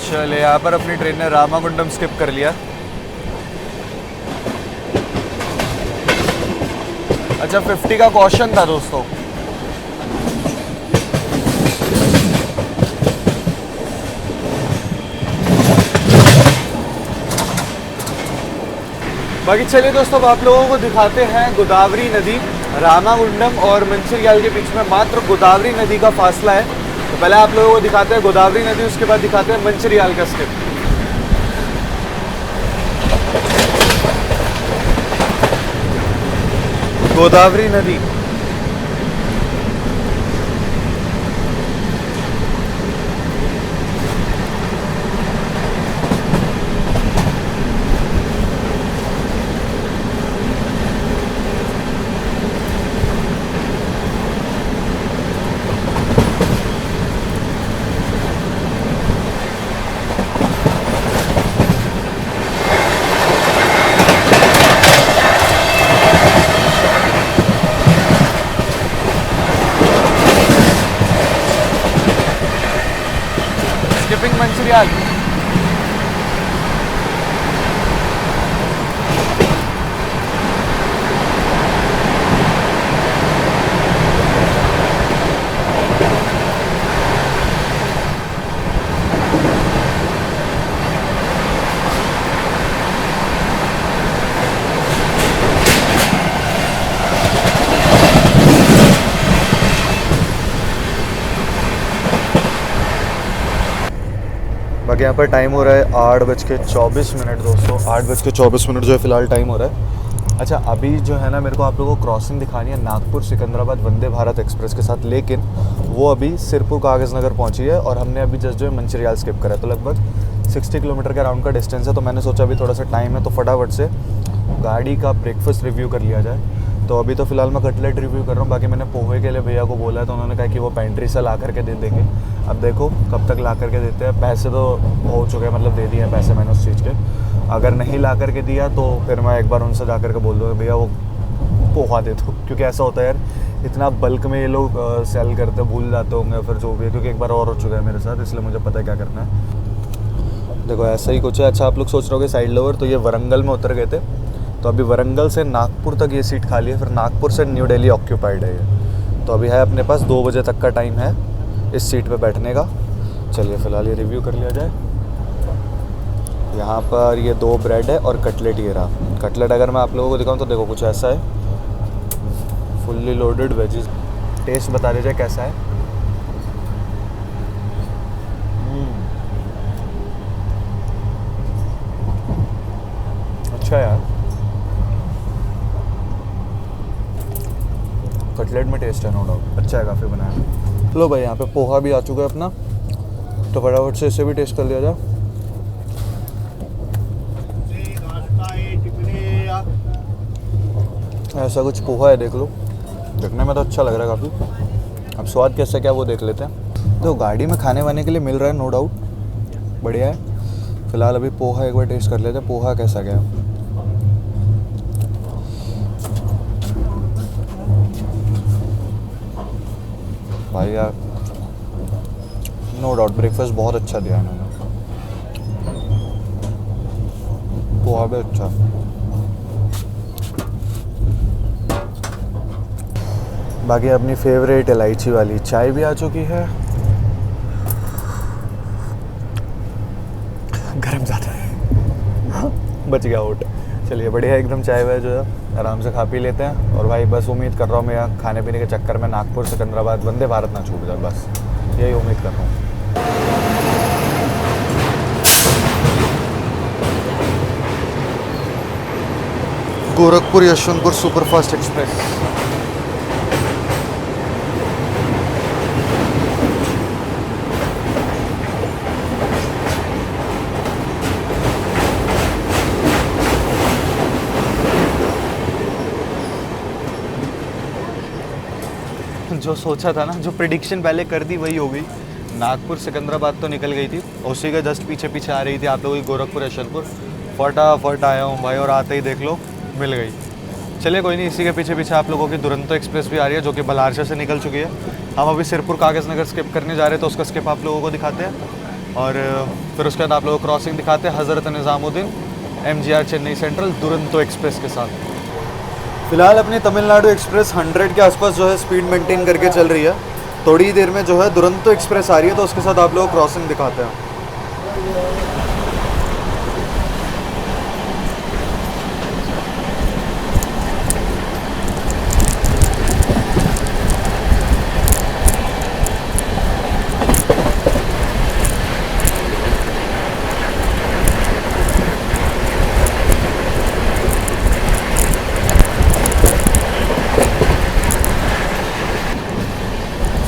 चलिए, यहाँ पर अपनी ट्रेन ने रामागुंडम स्किप कर लिया। अच्छा, 50 का कॉशन था दोस्तों। बाकी चलिए दोस्तों, अब आप लोगों को दिखाते हैं गोदावरी नदी। रामागुंडम और मंचिरियाल के बीच में मात्र गोदावरी नदी का फासला है। तो पहले आप लोगों को दिखाते हैं गोदावरी नदी, उसके बाद दिखाते हैं मंचिरियाल का स्किप। गोदावरी नदी। स्किपिंग मंचिरियाल। बाकी यहाँ पर टाइम हो रहा है 8:24 दोस्तों। 8:24 जो है फ़िलहाल टाइम हो रहा है। अच्छा, अभी जो है ना, मेरे को आप लोगों को क्रॉसिंग दिखानी है नागपुर सिकंदराबाद वंदे भारत एक्सप्रेस के साथ, लेकिन वो अभी सिरपुर कागज़ नगर पहुँची है और हमने अभी जस्ट जो है मंचिरियाल स्किप करा है। तो लगभग 60 किलोमीटर के राउंड का डिस्टेंस है, तो मैंने सोचा अभी थोड़ा सा टाइम है तो फटाफट से गाड़ी का ब्रेकफास्ट रिव्यू कर लिया जाए। तो अभी तो फ़िलहाल मैं कटलेट रिव्यू कर रहा हूँ, बाकी मैंने पोहे के लिए भैया को बोला है तो उन्होंने कहा कि वो पेंट्री से ला करके दे देंगे। अब देखो कब तक ला करके देते हैं। पैसे तो हो चुके हैं, मतलब दे दिए हैं पैसे मैंने उस चीज़ के। अगर नहीं ला करके दिया तो फिर मैं एक बार उनसे जा करके बोल दूँगा भैया वो पोहा दे दो, क्योंकि ऐसा होता है यार इतना बल्क में ये लोग सेल करते भूल जाते होंगे फिर जो भी है, क्योंकि एक बार और हो चुका है मेरे साथ, इसलिए मुझे पता है क्या करना है। देखो ऐसा ही कुछ है। अच्छा आप लोग सोच रहे होगे साइड लोअर, तो ये वरंगल में उतर गए थे, तो अभी वरंगल से नागपुर तक ये सीट खाली है, फिर नागपुर से न्यू दिल्ली ऑक्यूपाइड है ये। तो अभी है अपने पास 2 बजे तक का टाइम है इस सीट पे बैठने का। चलिए फ़िलहाल ये रिव्यू कर लिया जाए। यहाँ पर ये 2 ब्रेड है और कटलेट ये रहा। कटलेट अगर मैं आप लोगों को दिखाऊँ तो देखो कुछ ऐसा है, फुल्ली लोडेड वेजिस। टेस्ट बता दीजिए कैसा है। अच्छा यार, कटलेट में टेस्ट है नो डाउट, अच्छा है काफ़ी बनाया। लो भाई यहाँ पे पोहा भी आ चुका है अपना, तो फटाफट से इसे भी टेस्ट कर लिया जाए। ऐसा कुछ पोहा है, देख लो, देखने में तो अच्छा लग रहा है काफ़ी। अब स्वाद कैसा क्या वो देख लेते हैं। तो गाड़ी में खाने वाने के लिए मिल रहा है नो डाउट, बढ़िया है। फ़िलहाल अभी पोहा एक बार टेस्ट कर लेते हैं, पोहा कैसा क्या है। भाई यार नो डाउट ब्रेकफास्ट बहुत अच्छा दिया है इन्होंने, पोहा भी अच्छा। बाकी अपनी फेवरेट इलायची वाली चाय भी आ चुकी है। गरम ज़्यादा है बच गया ओट। चलिए बढ़िया, एकदम चाय वाय जो है आराम से खा पी लेते हैं। और भाई बस उम्मीद कर रहा हूँ मैं यहाँ खाने पीने के चक्कर में नागपुर सिकंदराबाद वंदे भारत ना छूट जाए, बस यही उम्मीद कर रहा हूँ। Gorakhpur Yesvantpur superfast express. जो सोचा था ना, जो प्रिडिक्शन पहले कर दी वही हो गई। नागपुर सिकंदराबाद तो निकल गई थी, उसी के जस्ट पीछे पीछे आ रही थी आप लोगों की गोरखपुर यशवंतपुर। फटाफट आया हूँ भाई, और आते ही देख लो मिल गई। चलिए कोई नहीं, इसी के पीछे पीछे आप लोगों की दुरंतो एक्सप्रेस भी आ रही है, जो कि बलारशा से निकल चुकी है। हम अभी सिरपुर कागज़ नगर स्किप करने जा रहे हैं, तो उसका स्किप आप लोगों को दिखाते हैं। और फिर उसके बाद आप लोगों को क्रॉसिंग दिखाते हैं Hazrat Nizamuddin MGR Chennai central Duronto express के साथ। फिलहाल अपनी तमिलनाडु एक्सप्रेस 100 के आसपास जो है स्पीड मेंटेन करके चल रही है। थोड़ी देर में जो है दुरंतो एक्सप्रेस आ रही है, तो उसके साथ आप लोग क्रॉसिंग दिखाते हैं।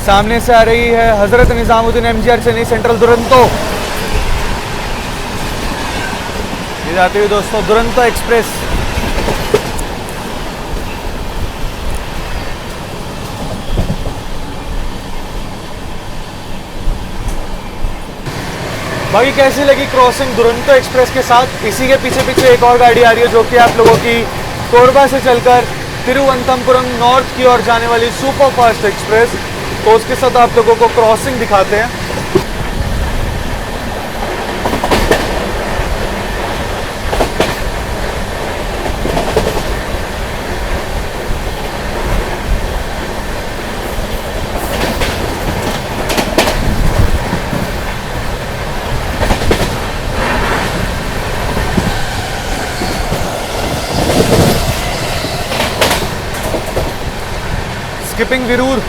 सामने से आ रही है हज़रत निज़ामुद्दीन MGR चेन्नई सेंट्रल दुरंतो। ये जाती हुई दोस्तों दुरंतो एक्सप्रेस। बाकी कैसी लगी क्रॉसिंग दुरंतो एक्सप्रेस के साथ। इसी के पीछे पीछे एक और गाड़ी आ रही है, जो कि आप लोगों की कोरबा से चलकर तिरुवनंतपुरम नॉर्थ की ओर जाने वाली सुपर फास्ट एक्सप्रेस। तो उसके साथ आप लोगों को क्रॉसिंग दिखाते हैं। स्किपिंग विरूर।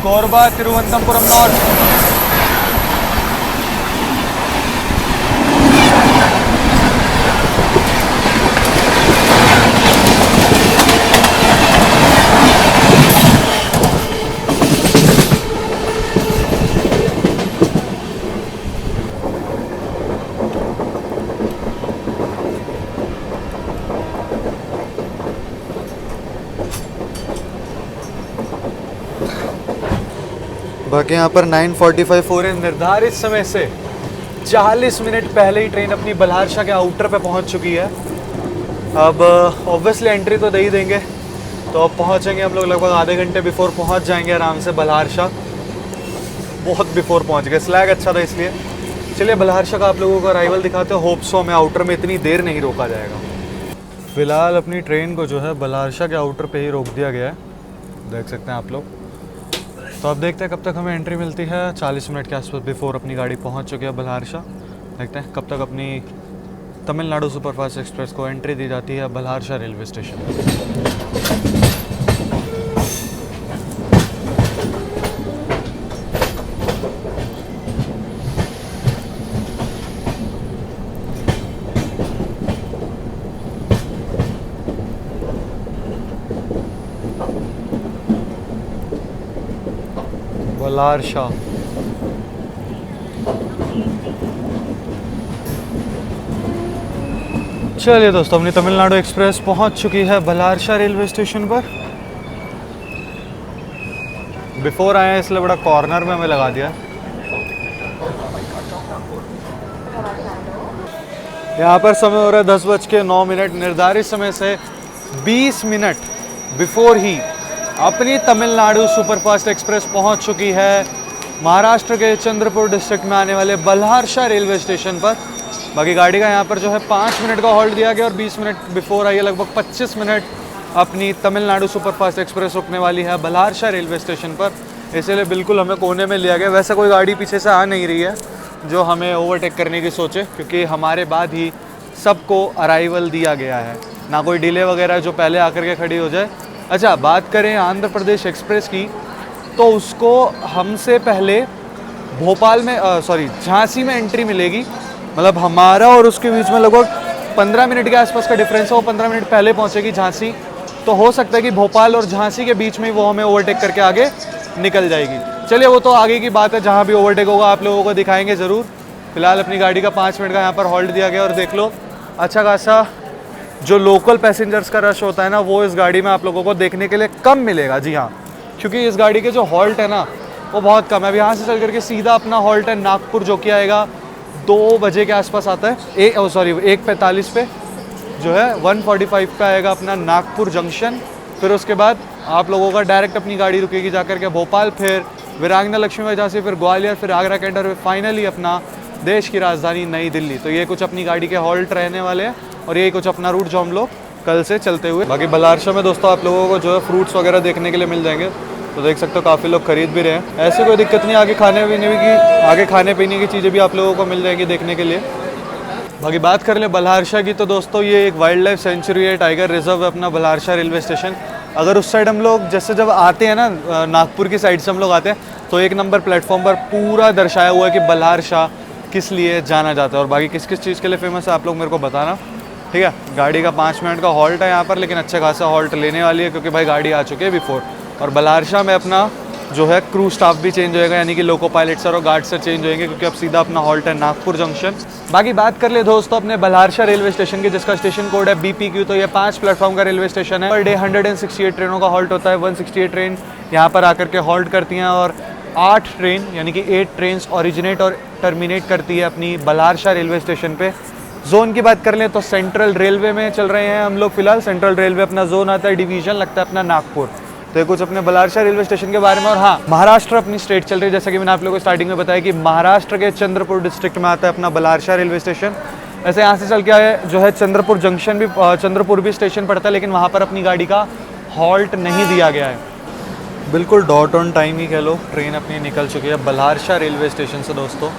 कोरबा तिरुवनंतपुरम नॉर्थ। बाकी यहाँ पर 9:45 हो रहे हैं। निर्धारित समय से 40 मिनट पहले ही ट्रेन अपनी बल्हारशाह के आउटर पे पहुँच चुकी है। अब ऑब्वियसली एंट्री तो दे ही देंगे, तो अब पहुँचेंगे हम लोग लगभग आधे घंटे बिफोर पहुँच जाएंगे आराम से बल्हारशाह। बहुत बिफोर पहुँच गए, स्लैग अच्छा था इसलिए। चलिए बल्हारशाह का आप लोगों को अराइवल दिखाते हैं। होप सो हमें आउटर में इतनी देर नहीं रोका जाएगा। फ़िलहाल अपनी ट्रेन को जो है बल्हारशाह के आउटर पे ही रोक दिया गया है, देख सकते हैं आप लोग। तो अब देखते हैं कब तक हमें एंट्री मिलती है। 40 मिनट के आसपास बिफोर अपनी गाड़ी पहुंच चुकी है बल्हारशाह। देखते हैं कब तक अपनी तमिलनाडु सुपरफास्ट एक्सप्रेस को एंट्री दी जाती है बल्हारशाह रेलवे स्टेशन। बल्हारशाह चलिए दोस्तों, अपनी तमिलनाडु एक्सप्रेस पहुंच चुकी है बल्हारशाह रेलवे स्टेशन पर। बिफोर आए हैं इसलिए बड़ा कॉर्नर में हमें लगा दिया। यहाँ पर समय हो रहा है 10:09। निर्धारित समय से 20 मिनट बिफोर ही अपनी तमिलनाडु सुपरफास्ट एक्सप्रेस पहुंच चुकी है महाराष्ट्र के चंद्रपुर डिस्ट्रिक्ट में आने वाले बल्हारशाह रेलवे स्टेशन पर। बाकी गाड़ी का यहाँ पर जो है 5 मिनट का हॉल्ट दिया गया और 20 मिनट बिफोर आई है, लगभग 25 मिनट अपनी तमिलनाडु सुपरफास्ट एक्सप्रेस रुकने वाली है बल्हारशाह रेलवे स्टेशन पर। इसलिए बिल्कुल हमें कोने में लिया गया। वैसे कोई गाड़ी पीछे से आ नहीं रही है जो हमें ओवरटेक करने की सोचे, क्योंकि हमारे बाद ही सबको अराइवल दिया गया है, ना कोई डिले वगैरह जो पहले आकर के खड़ी हो जाए। अच्छा, बात करें आंध्र प्रदेश एक्सप्रेस की, तो उसको हमसे पहले भोपाल में झांसी में एंट्री मिलेगी। मतलब हमारा और उसके बीच में लगभग 15 मिनट के आसपास का डिफरेंस है। वो 15 मिनट पहले पहुंचेगी झांसी, तो हो सकता है कि भोपाल और झांसी के बीच में वो हमें ओवरटेक करके आगे निकल जाएगी। चलिए वो तो आगे की बात है, जहाँ भी ओवरटेक होगा आप लोगों को दिखाएंगे ज़रूर। फिलहाल अपनी गाड़ी का 5 मिनट का यहाँ पर हॉल्ट दिया गया और देख लो अच्छा खासा जो लोकल पैसेंजर्स का रश होता है ना, वो इस गाड़ी में आप लोगों को देखने के लिए कम मिलेगा। जी हाँ, क्योंकि इस गाड़ी के जो हॉल्ट है ना वो बहुत कम है। अब यहाँ से चल करके सीधा अपना हॉल्ट है नागपुर, जो कि आएगा 2 बजे के आसपास आता है। 1:45 पे जो है 1:45 पे आएगा अपना नागपुर जंक्शन। फिर उसके बाद आप लोगों का डायरेक्ट अपनी गाड़ी रुकेगी जाकर के भोपाल, फिर वीरांगना लक्ष्मीबाई झांसी, फिर ग्वालियर, फिर आगरा कैंटर, फिर फाइनली अपना देश की राजधानी नई दिल्ली। तो ये कुछ अपनी गाड़ी के हॉल्ट रहने वाले हैं और यही कुछ अपना रूट जो हम लोग कल से चलते हुए। बाकी बल्हारशाह में दोस्तों आप लोगों को जो है फ्रूट्स वगैरह देखने के लिए मिल जाएंगे, तो देख सकते हो काफ़ी लोग खरीद भी रहे हैं। ऐसी कोई दिक्कत नहीं, आगे खाने पीने की चीज़ें भी आप लोगों को मिल जाएगी देखने के लिए। बाकी बात कर ले बल्हारशाह की, तो दोस्तों ये एक वाइल्ड लाइफ सेंचुरी है, टाइगर रिजर्व है अपना बल्हारशाह रेलवे स्टेशन। अगर उस साइड हम लोग जैसे जब आते हैं ना, नागपुर की साइड से हम लोग आते हैं, तो 1 नंबर प्लेटफॉर्म पर पूरा दर्शाया हुआ है कि बल्हारशाह किस लिए जाना जाता है और बाकी किस किस चीज़ के लिए फेमस है, आप लोग मेरे को बताना, ठीक है। गाड़ी का 5 मिनट का हॉल्ट है यहाँ पर, लेकिन अच्छा खासा हॉल्ट लेने वाली है क्योंकि भाई गाड़ी आ चुकी है बिफोर। और बल्हारशाह में अपना जो है क्रू स्टाफ भी चेंज होएगा, यानी कि लोको पायलट सर और गार्ड सर चेंज होंगे, क्योंकि अब सीधा अपना हॉल्ट है नागपुर जंक्शन। बाकी बात कर ले दोस्तों अपने बल्हारशाह रेलवे स्टेशन की, जिसका स्टेशन कोड है BPQ। तो ये 5 प्लेटफॉर्म का रेलवे स्टेशन है। पर डे 168 ट्रेनों का हॉल्ट होता है। 168 ट्रेन यहाँ पर आकर के हॉल्ट करती हैं और 8 ट्रेन यानी कि 8 ट्रेन ऑरिजिनेट और टर्मिनेट करती है अपनी बल्हारशाह रेलवे स्टेशन पे। जोन की बात कर लें तो सेंट्रल रेलवे में चल रहे हैं हम लोग फिलहाल। सेंट्रल रेलवे अपना जोन आता है, डिवीजन लगता है अपना नागपुर। तो ये कुछ अपने बल्हारशाह रेलवे स्टेशन के बारे में। और हाँ, महाराष्ट्र अपनी स्टेट चल रही है, जैसा कि मैंने आप लोगों को स्टार्टिंग में बताया कि महाराष्ट्र के चंद्रपुर डिस्ट्रिक्ट में आता है अपना बल्हारशाह रेलवे स्टेशन। ऐसे यहाँ से चल के आए जो है चंद्रपुर जंक्शन भी, चंद्रपुर भी स्टेशन पड़ता है, लेकिन वहाँ पर अपनी गाड़ी का हॉल्ट नहीं दिया गया है। बिल्कुल डॉट ऑन टाइम ही कह लो, ट्रेन अपनी निकल चुकी है बल्हारशाह रेलवे स्टेशन से। दोस्तों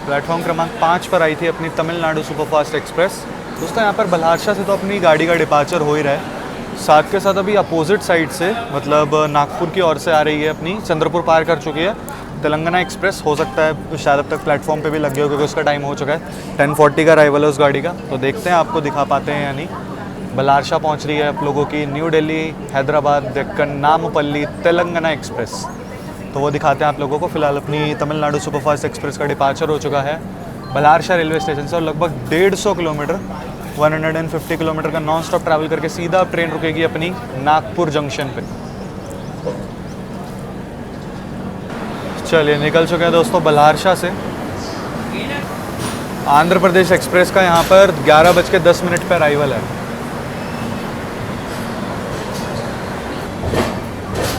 प्लेटफॉर्म क्रमांक 5 पर आई थी अपनी तमिलनाडु सुपरफास्ट एक्सप्रेस। दोस्तों यहाँ पर बल्हारशाह से तो अपनी गाड़ी का डिपार्चर हो ही रहा है, साथ के साथ अभी अपोजिट साइड से मतलब नागपुर की ओर से आ रही है अपनी, चंद्रपुर पार कर चुकी है तेलंगाना एक्सप्रेस। हो सकता है शायद अब तक प्लेटफॉर्म पे भी लग गया हो क्योंकि उसका टाइम हो चुका है। 10:40 का अराइवल है उस गाड़ी का, तो देखते हैं आपको दिखा पाते हैं या नहीं। बल्हारशाह पहुंच रही है आप लोगों की न्यू दिल्ली हैदराबाद डेक्कन नामपल्ली तेलंगाना एक्सप्रेस, तो वो दिखाते हैं आप लोगों को। फिलहाल अपनी तमिलनाडु सुपरफास्ट एक्सप्रेस का डिपार्चर हो चुका है बल्हारशाह रेलवे स्टेशन से और लगभग 150 किलोमीटर 150 किलोमीटर का नॉन स्टॉप ट्रैवल करके सीधा ट्रेन रुकेगी अपनी नागपुर जंक्शन पे। चलिए निकल चुके हैं दोस्तों बल्हारशाह से। आंध्र प्रदेश एक्सप्रेस का यहाँ पर 11:10 पर अराइवल है।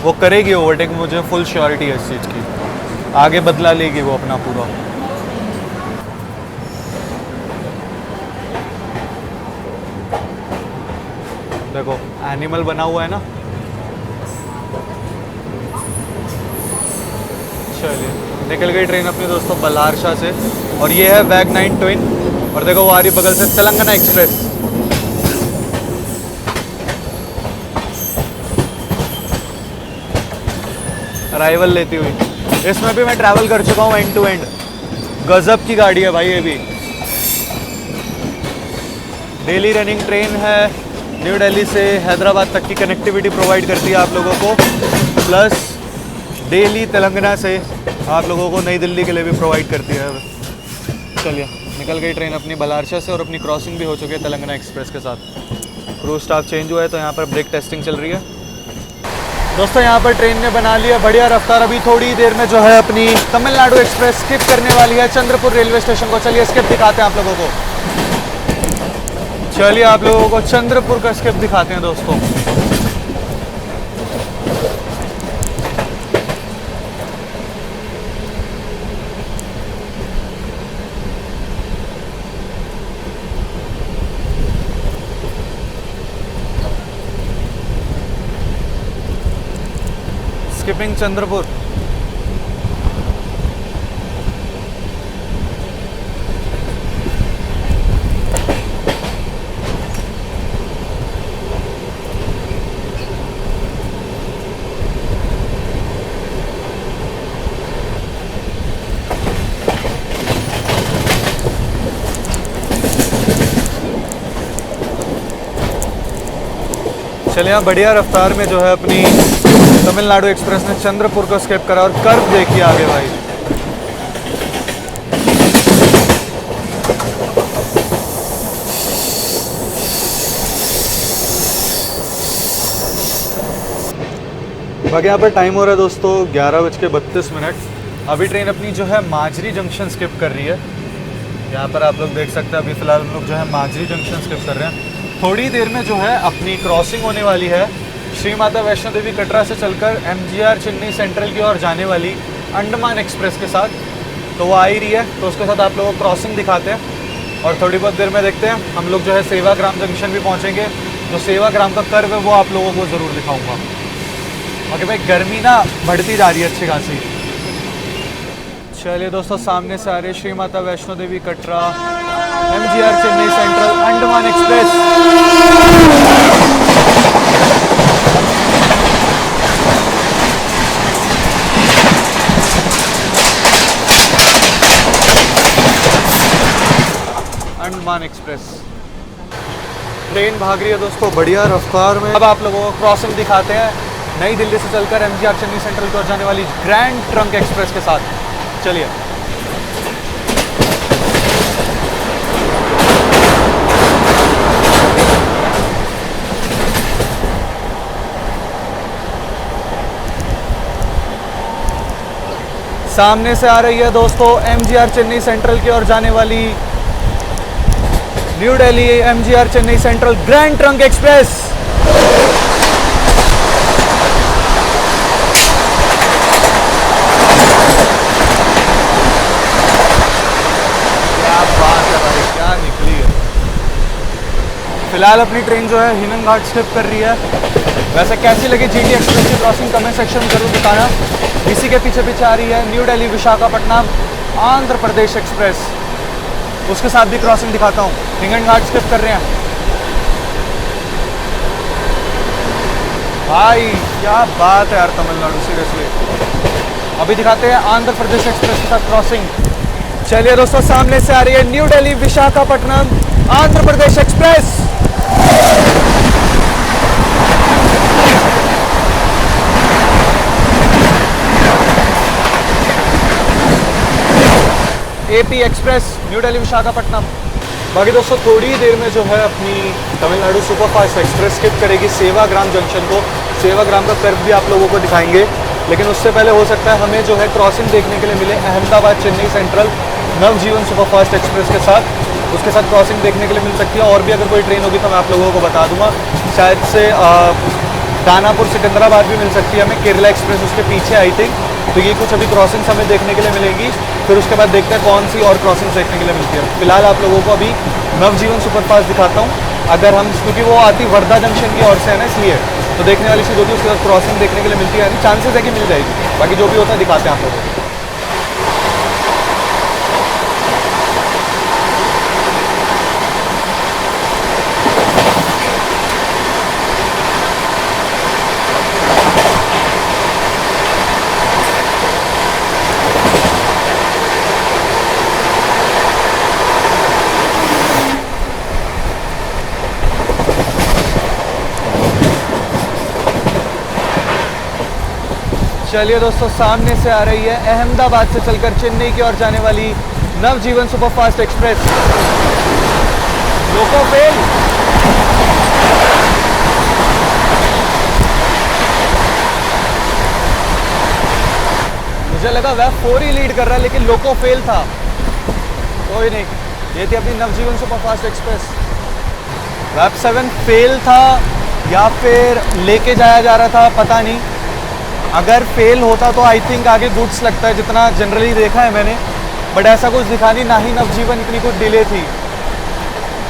वो करेगी ओवरटेक, मुझे फुल श्योरिटी है इस चीज़ की। आगे बदला लेगी वो अपना पूरा। देखो एनिमल बना हुआ है ना। चलिए निकल गई ट्रेन अपनी दोस्तों बल्हारशाह से। और ये है वैग 9 ट्विन। और देखो वो आ रही बगल से तेलंगाना एक्सप्रेस। अराइवल लेती हुई। इसमें भी मैं ट्रैवल कर चुका हूँ एंड टू एंड। गजब की गाड़ी है भाई ये भी। डेली रनिंग ट्रेन है। न्यू दिल्ली से हैदराबाद तक की कनेक्टिविटी प्रोवाइड करती है आप लोगों को। प्लस डेली तेलंगाना से आप लोगों को नई दिल्ली के लिए भी प्रोवाइड करती है। चलिए निकल गई ट्रेन अपनी बल्हारशाह से और अपनी क्रॉसिंग भी हो चुकी है तेलंगाना एक्सप्रेस के साथ। क्रू स्टाफ चेंज हुआ है तो यहाँ पर ब्रेक टेस्टिंग चल रही है दोस्तों। यहाँ पर ट्रेन ने बना लिया बढ़िया रफ्तार। अभी थोड़ी देर में जो है अपनी तमिलनाडु एक्सप्रेस स्किप करने वाली है चंद्रपुर रेलवे स्टेशन को। चलिए स्किप दिखाते हैं आप लोगों को। चलिए आप लोगों को चंद्रपुर का स्किप दिखाते हैं दोस्तों। स्किपिंग चंद्रपुर। चलिए यहाँ बढ़िया रफ्तार में जो है अपनी तमिलनाडु एक्सप्रेस ने चंद्रपुर को स्किप करा। और कर्व देखिए आगे भाई। बाकी यहाँ पर टाइम हो रहा है दोस्तों 11:32। अभी ट्रेन अपनी जो है माजरी जंक्शन स्किप कर रही है। यहाँ पर आप लोग देख सकते हैं अभी फ़िलहाल हम लोग जो है माजरी जंक्शन स्किप कर रहे हैं। थोड़ी देर में जो है अपनी क्रॉसिंग होने वाली है श्री माता वैष्णो देवी कटरा से चलकर MGR चेन्नई सेंट्रल की ओर जाने वाली अंडमान एक्सप्रेस के साथ। तो वो आ ही रही है तो उसके साथ आप लोगों को क्रॉसिंग दिखाते हैं। और थोड़ी बहुत देर में देखते हैं हम लोग जो है सेवाग्राम जंक्शन भी पहुंचेंगे। जो सेवाग्राम का कर्व है वो आप लोगों को ज़रूर दिखाऊंगा। बाकी भाई गर्मी ना बढ़ती जा रही है अच्छी खासी। चलिए दोस्तों सामने से आ रही Shri Mata Vaishno Devi Katra MGR Chennai central Andaman express. Andaman express train भाग रही है दोस्तों बढ़िया रफ्तार में। अब आप लोगों को क्रॉसिंग दिखाते हैं नई दिल्ली से चलकर MGR चेन्नई सेंट्रल की ओर जाने वाली ग्रैंड ट्रंक एक्सप्रेस के साथ। चलिए सामने से आ रही है दोस्तों MGR चेन्नई सेंट्रल की ओर जाने वाली new Delhi MGR Chennai central grand trunk express. क्या बात है भाई, क्या निकली है। फिलहाल अपनी ट्रेन जो है हिनन घाट स्किप कर रही है। वैसे कैसी लगी GT एक्सप्रेस की क्रॉसिंग कमेंट सेक्शन में जरूर बताना। इसी के पीछे पीछे आ रही है न्यू दिल्ली विशाखापट्टनम आंध्र प्रदेश एक्सप्रेस। उसके साथ भी क्रॉसिंग दिखाता हूँ। हिंगन घाट स्किप कर रहे हैं भाई, क्या बात है यार तमिलनाडु सीरियसली। अभी दिखाते हैं आंध्र प्रदेश एक्सप्रेस के साथ क्रॉसिंग। चलिए दोस्तों सामने से आ रही है New Delhi Visakhapatnam Andhra Pradesh express. AP express New Delhi Visakhapatnam. बाकी दोस्तों थोड़ी देर में जो है अपनी तमिलनाडु सुपरफास्ट एक्सप्रेस स्किप करेगी सेवाग्राम जंक्शन को। सेवाग्राम का कर्व भी आप लोगों को दिखाएंगे। लेकिन उससे पहले हो सकता है हमें जो है क्रॉसिंग देखने के लिए मिले अहमदाबाद चेन्नई सेंट्रल नवजीवन सुपरफास्ट एक्सप्रेस के साथ। उसके साथ क्रॉसिंग देखने के लिए मिल सकती है। और भी अगर कोई ट्रेन होगी तो मैं आप लोगों को बता दूंगा। शायद से दानापुर सिकंदराबाद भी मिल सकती है हमें, केरला एक्सप्रेस उसके पीछे आई थिंक। तो ये कुछ अभी क्रॉसिंग्स हमें देखने के लिए मिलेंगी, फिर उसके बाद देखते हैं कौन सी और क्रॉसिंग्स देखने के लिए मिलती है। फिलहाल आप लोगों को अभी नवजीवन सुपरफास्ट दिखाता हूँ। अगर हम, क्योंकि वो आती वर्धा जंक्शन की ओर से है ना, इसलिए तो देखने वाली चीज़ होगी, उसके बाद क्रॉसिंग देखने के लिए मिलती है, यानी चांसेस है कि मिल जाएगी। बाकी जो भी होता है दिखाते हैं आप लोगों को। चलिए दोस्तों, सामने से आ रही है अहमदाबाद से चलकर चेन्नई की ओर जाने वाली नवजीवन सुपरफास्ट एक्सप्रेस। लोको फेल, मुझे लगा वह 4 ही लीड कर रहा है, लेकिन लोको फेल था। कोई नहीं, ये थी अपनी नवजीवन सुपरफास्ट एक्सप्रेस। वैप 7 फेल था या फिर लेके जाया जा रहा था, पता नहीं। अगर फेल होता तो आई थिंक आगे गुड्स लगता है, जितना जनरली देखा है मैंने, बट ऐसा कुछ दिखा नहीं। ना ही नवजीवन इतनी कुछ डिले थी,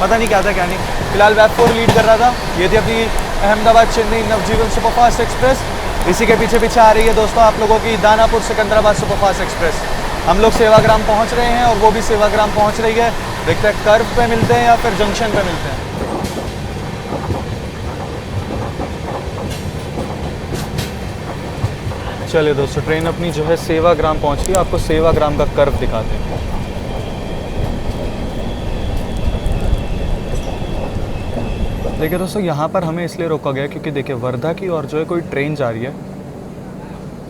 पता नहीं क्या था क्या नहीं। फिलहाल वैप 4 लीड कर रहा था। ये थी अपनी अहमदाबाद चेन्नई नवजीवन सुपरफास्ट एक्सप्रेस। इसी के पीछे पीछे आ रही है दोस्तों आप लोगों की दानापुर सिकंदराबाद सुपरफास्ट एक्सप्रेस। हम लोग सेवाग्राम पहुंच रहे हैं और वो भी सेवाग्राम पहुंच रही है। देखते हैं कर्व पे मिलते हैं या फिर जंक्शन पे मिलते हैं। चलिए दोस्तों, ट्रेन अपनी जो है सेवाग्राम पहुंच गई। आपको सेवाग्राम का कर्व दिखाते हैं। देखिए दोस्तों, यहाँ पर हमें इसलिए रोका गया क्योंकि देखिए वर्धा की और जो है कोई ट्रेन जा रही है,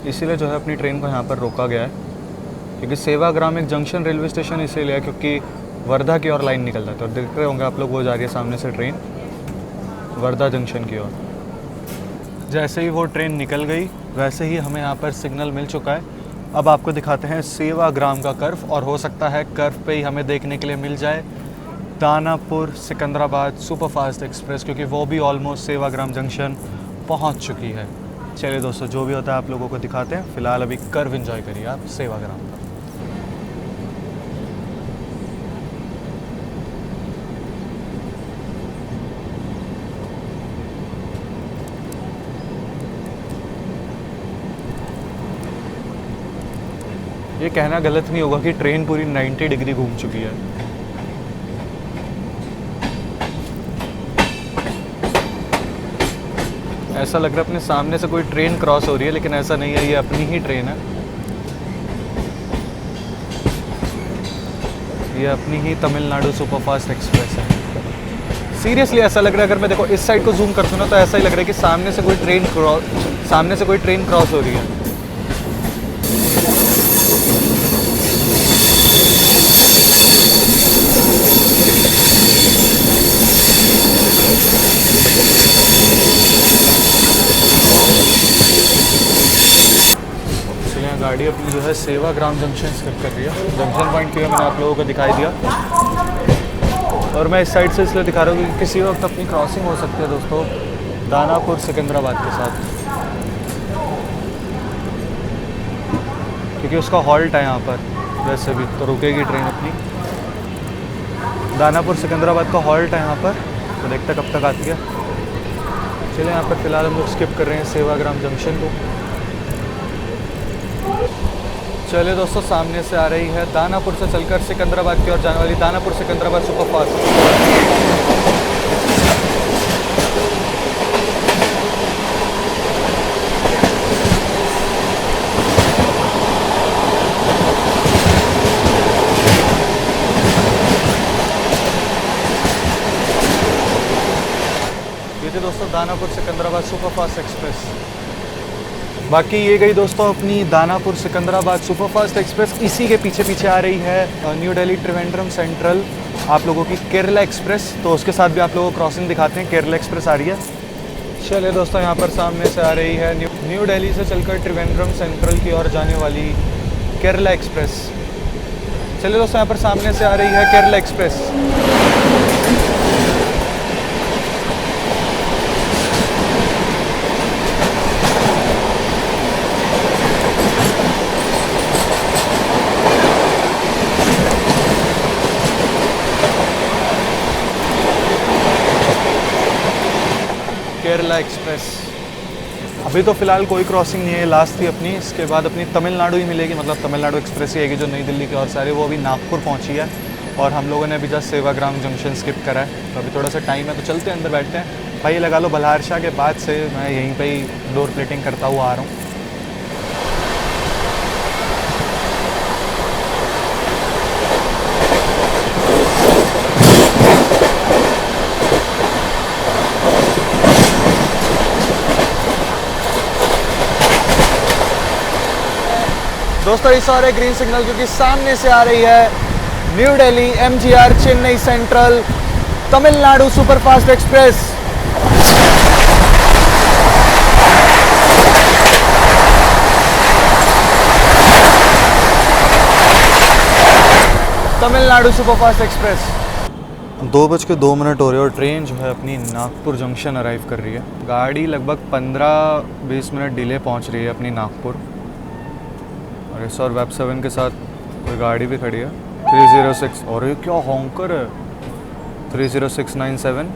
इसीलिए जो है अपनी ट्रेन को यहाँ पर रोका गया है। क्योंकि सेवाग्राम एक जंक्शन रेलवे स्टेशन इसीलिए है क्योंकि वर्धा की ओर लाइन निकल जाती है। और देख रहे होंगे आप लोग, वो जा रही है सामने से ट्रेन वर्धा जंक्शन की ओर। जैसे ही वो ट्रेन निकल गई वैसे ही हमें यहाँ पर सिग्नल मिल चुका है। अब आपको दिखाते हैं सेवाग्राम का कर्व, और हो सकता है कर्व पे ही हमें देखने के लिए मिल जाए दानापुर सिकंदराबाद सुपरफास्ट एक्सप्रेस, क्योंकि वो भी ऑलमोस्ट सेवाग्राम जंक्शन पहुँच चुकी है। चलिए दोस्तों, जो भी होता है आप लोगों को दिखाते हैं। फिलहाल अभी कर्व एंजॉय करिए आप सेवाग्राम का। ये कहना गलत नहीं होगा कि ट्रेन पूरी 90 डिग्री घूम चुकी है। ऐसा लग रहा है अपने सामने से कोई ट्रेन क्रॉस हो रही है, लेकिन ऐसा नहीं है, ये अपनी ही ट्रेन है। ये अपनी ही तमिलनाडु सुपरफास्ट एक्सप्रेस है। सीरियसली ऐसा लग रहा है, अगर मैं देखो इस साइड को जूम करता हूँ ना, तो ऐसा ही लग रहा है कि सामने से कोई ट्रेन क्रॉस हो रही है। गाड़ी अपनी जो है सेवाग्राम जंक्शन स्किप कर रही है। जंक्शन पॉइंट क्यों है मैंने आप लोगों को दिखाई दिया, और मैं इस साइड से इसलिए दिखा रहा हूँ क्योंकि किसी वक्त अपनी क्रॉसिंग हो सकती है दोस्तों दानापुर सिकंदराबाद के साथ, क्योंकि उसका हॉल्ट है यहाँ पर। वैसे भी तो रुकेगी ट्रेन अपनी। दानापुर सिकंदराबाद का हॉल्ट है यहाँ पर, तो देखते कब तक आती है। चलिए, यहाँ पर फ़िलहाल हम लोग स्किप कर रहे हैं सेवाग्राम जंक्शन को। चलिए दोस्तों, सामने से आ रही है दानापुर से चलकर सिकंदराबाद की ओर जाने वाली दानापुर सिकंदराबाद सुपरफास्ट। ये थी दोस्तों दानापुर सिकंदराबाद सुपरफास्ट एक्सप्रेस। बाकी ये गई दोस्तों अपनी दानापुर सिकंदराबाद सुपरफास्ट एक्सप्रेस। इसी के पीछे पीछे आ रही है न्यू दिल्ली त्रिवेंद्रम सेंट्रल आप लोगों की केरला एक्सप्रेस। तो उसके साथ भी आप लोगों को क्रॉसिंग दिखाते हैं। केरला एक्सप्रेस आ रही है। चलिए दोस्तों, यहाँ पर सामने से आ रही है न्यू दिल्ली से चलकर त्रिवेंद्रम सेंट्रल की ओर जाने वाली केरला एक्सप्रेस। चलिए दोस्तों, यहाँ पर सामने से आ रही है केरला एक्सप्रेस। केरला एक्सप्रेस। अभी तो फ़िलहाल कोई क्रॉसिंग नहीं है, लास्ट थी अपनी, इसके बाद अपनी तमिलनाडु ही मिलेगी, मतलब तमिलनाडु एक्सप्रेस ही आएगी जो नई दिल्ली की ओर सारी, वो अभी नागपुर पहुंची है। और हम लोगों ने अभी जस्ट सेवाग्राम जंक्शन स्किप करा है, तो अभी थोड़ा सा टाइम है, तो चलते हैं अंदर बैठते हैं। भाई लगा लो बल्हार शाह के बाद से मैं यहीं पर ही डोर प्लेटिंग करता हुआ आ रहा हूँ। दोस्तों इस और है ग्रीन सिग्नल, क्योंकि सामने से आ रही है New Delhi MGR Chennai central Tamil Nadu superfast express. Tamil Nadu superfast express. 2:02 हो रहे और ट्रेन जो है अपनी नागपुर जंक्शन अराइव कर रही है। गाड़ी लगभग 15-20 मिनट डिले पहुंच रही है अपनी नागपुर। और इस और वेब 7 के साथ कोई गाड़ी भी खड़ी है 306, और ये क्या हॉन्कर है, 30697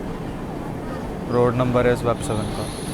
रोड नंबर है इस वेब 7 का।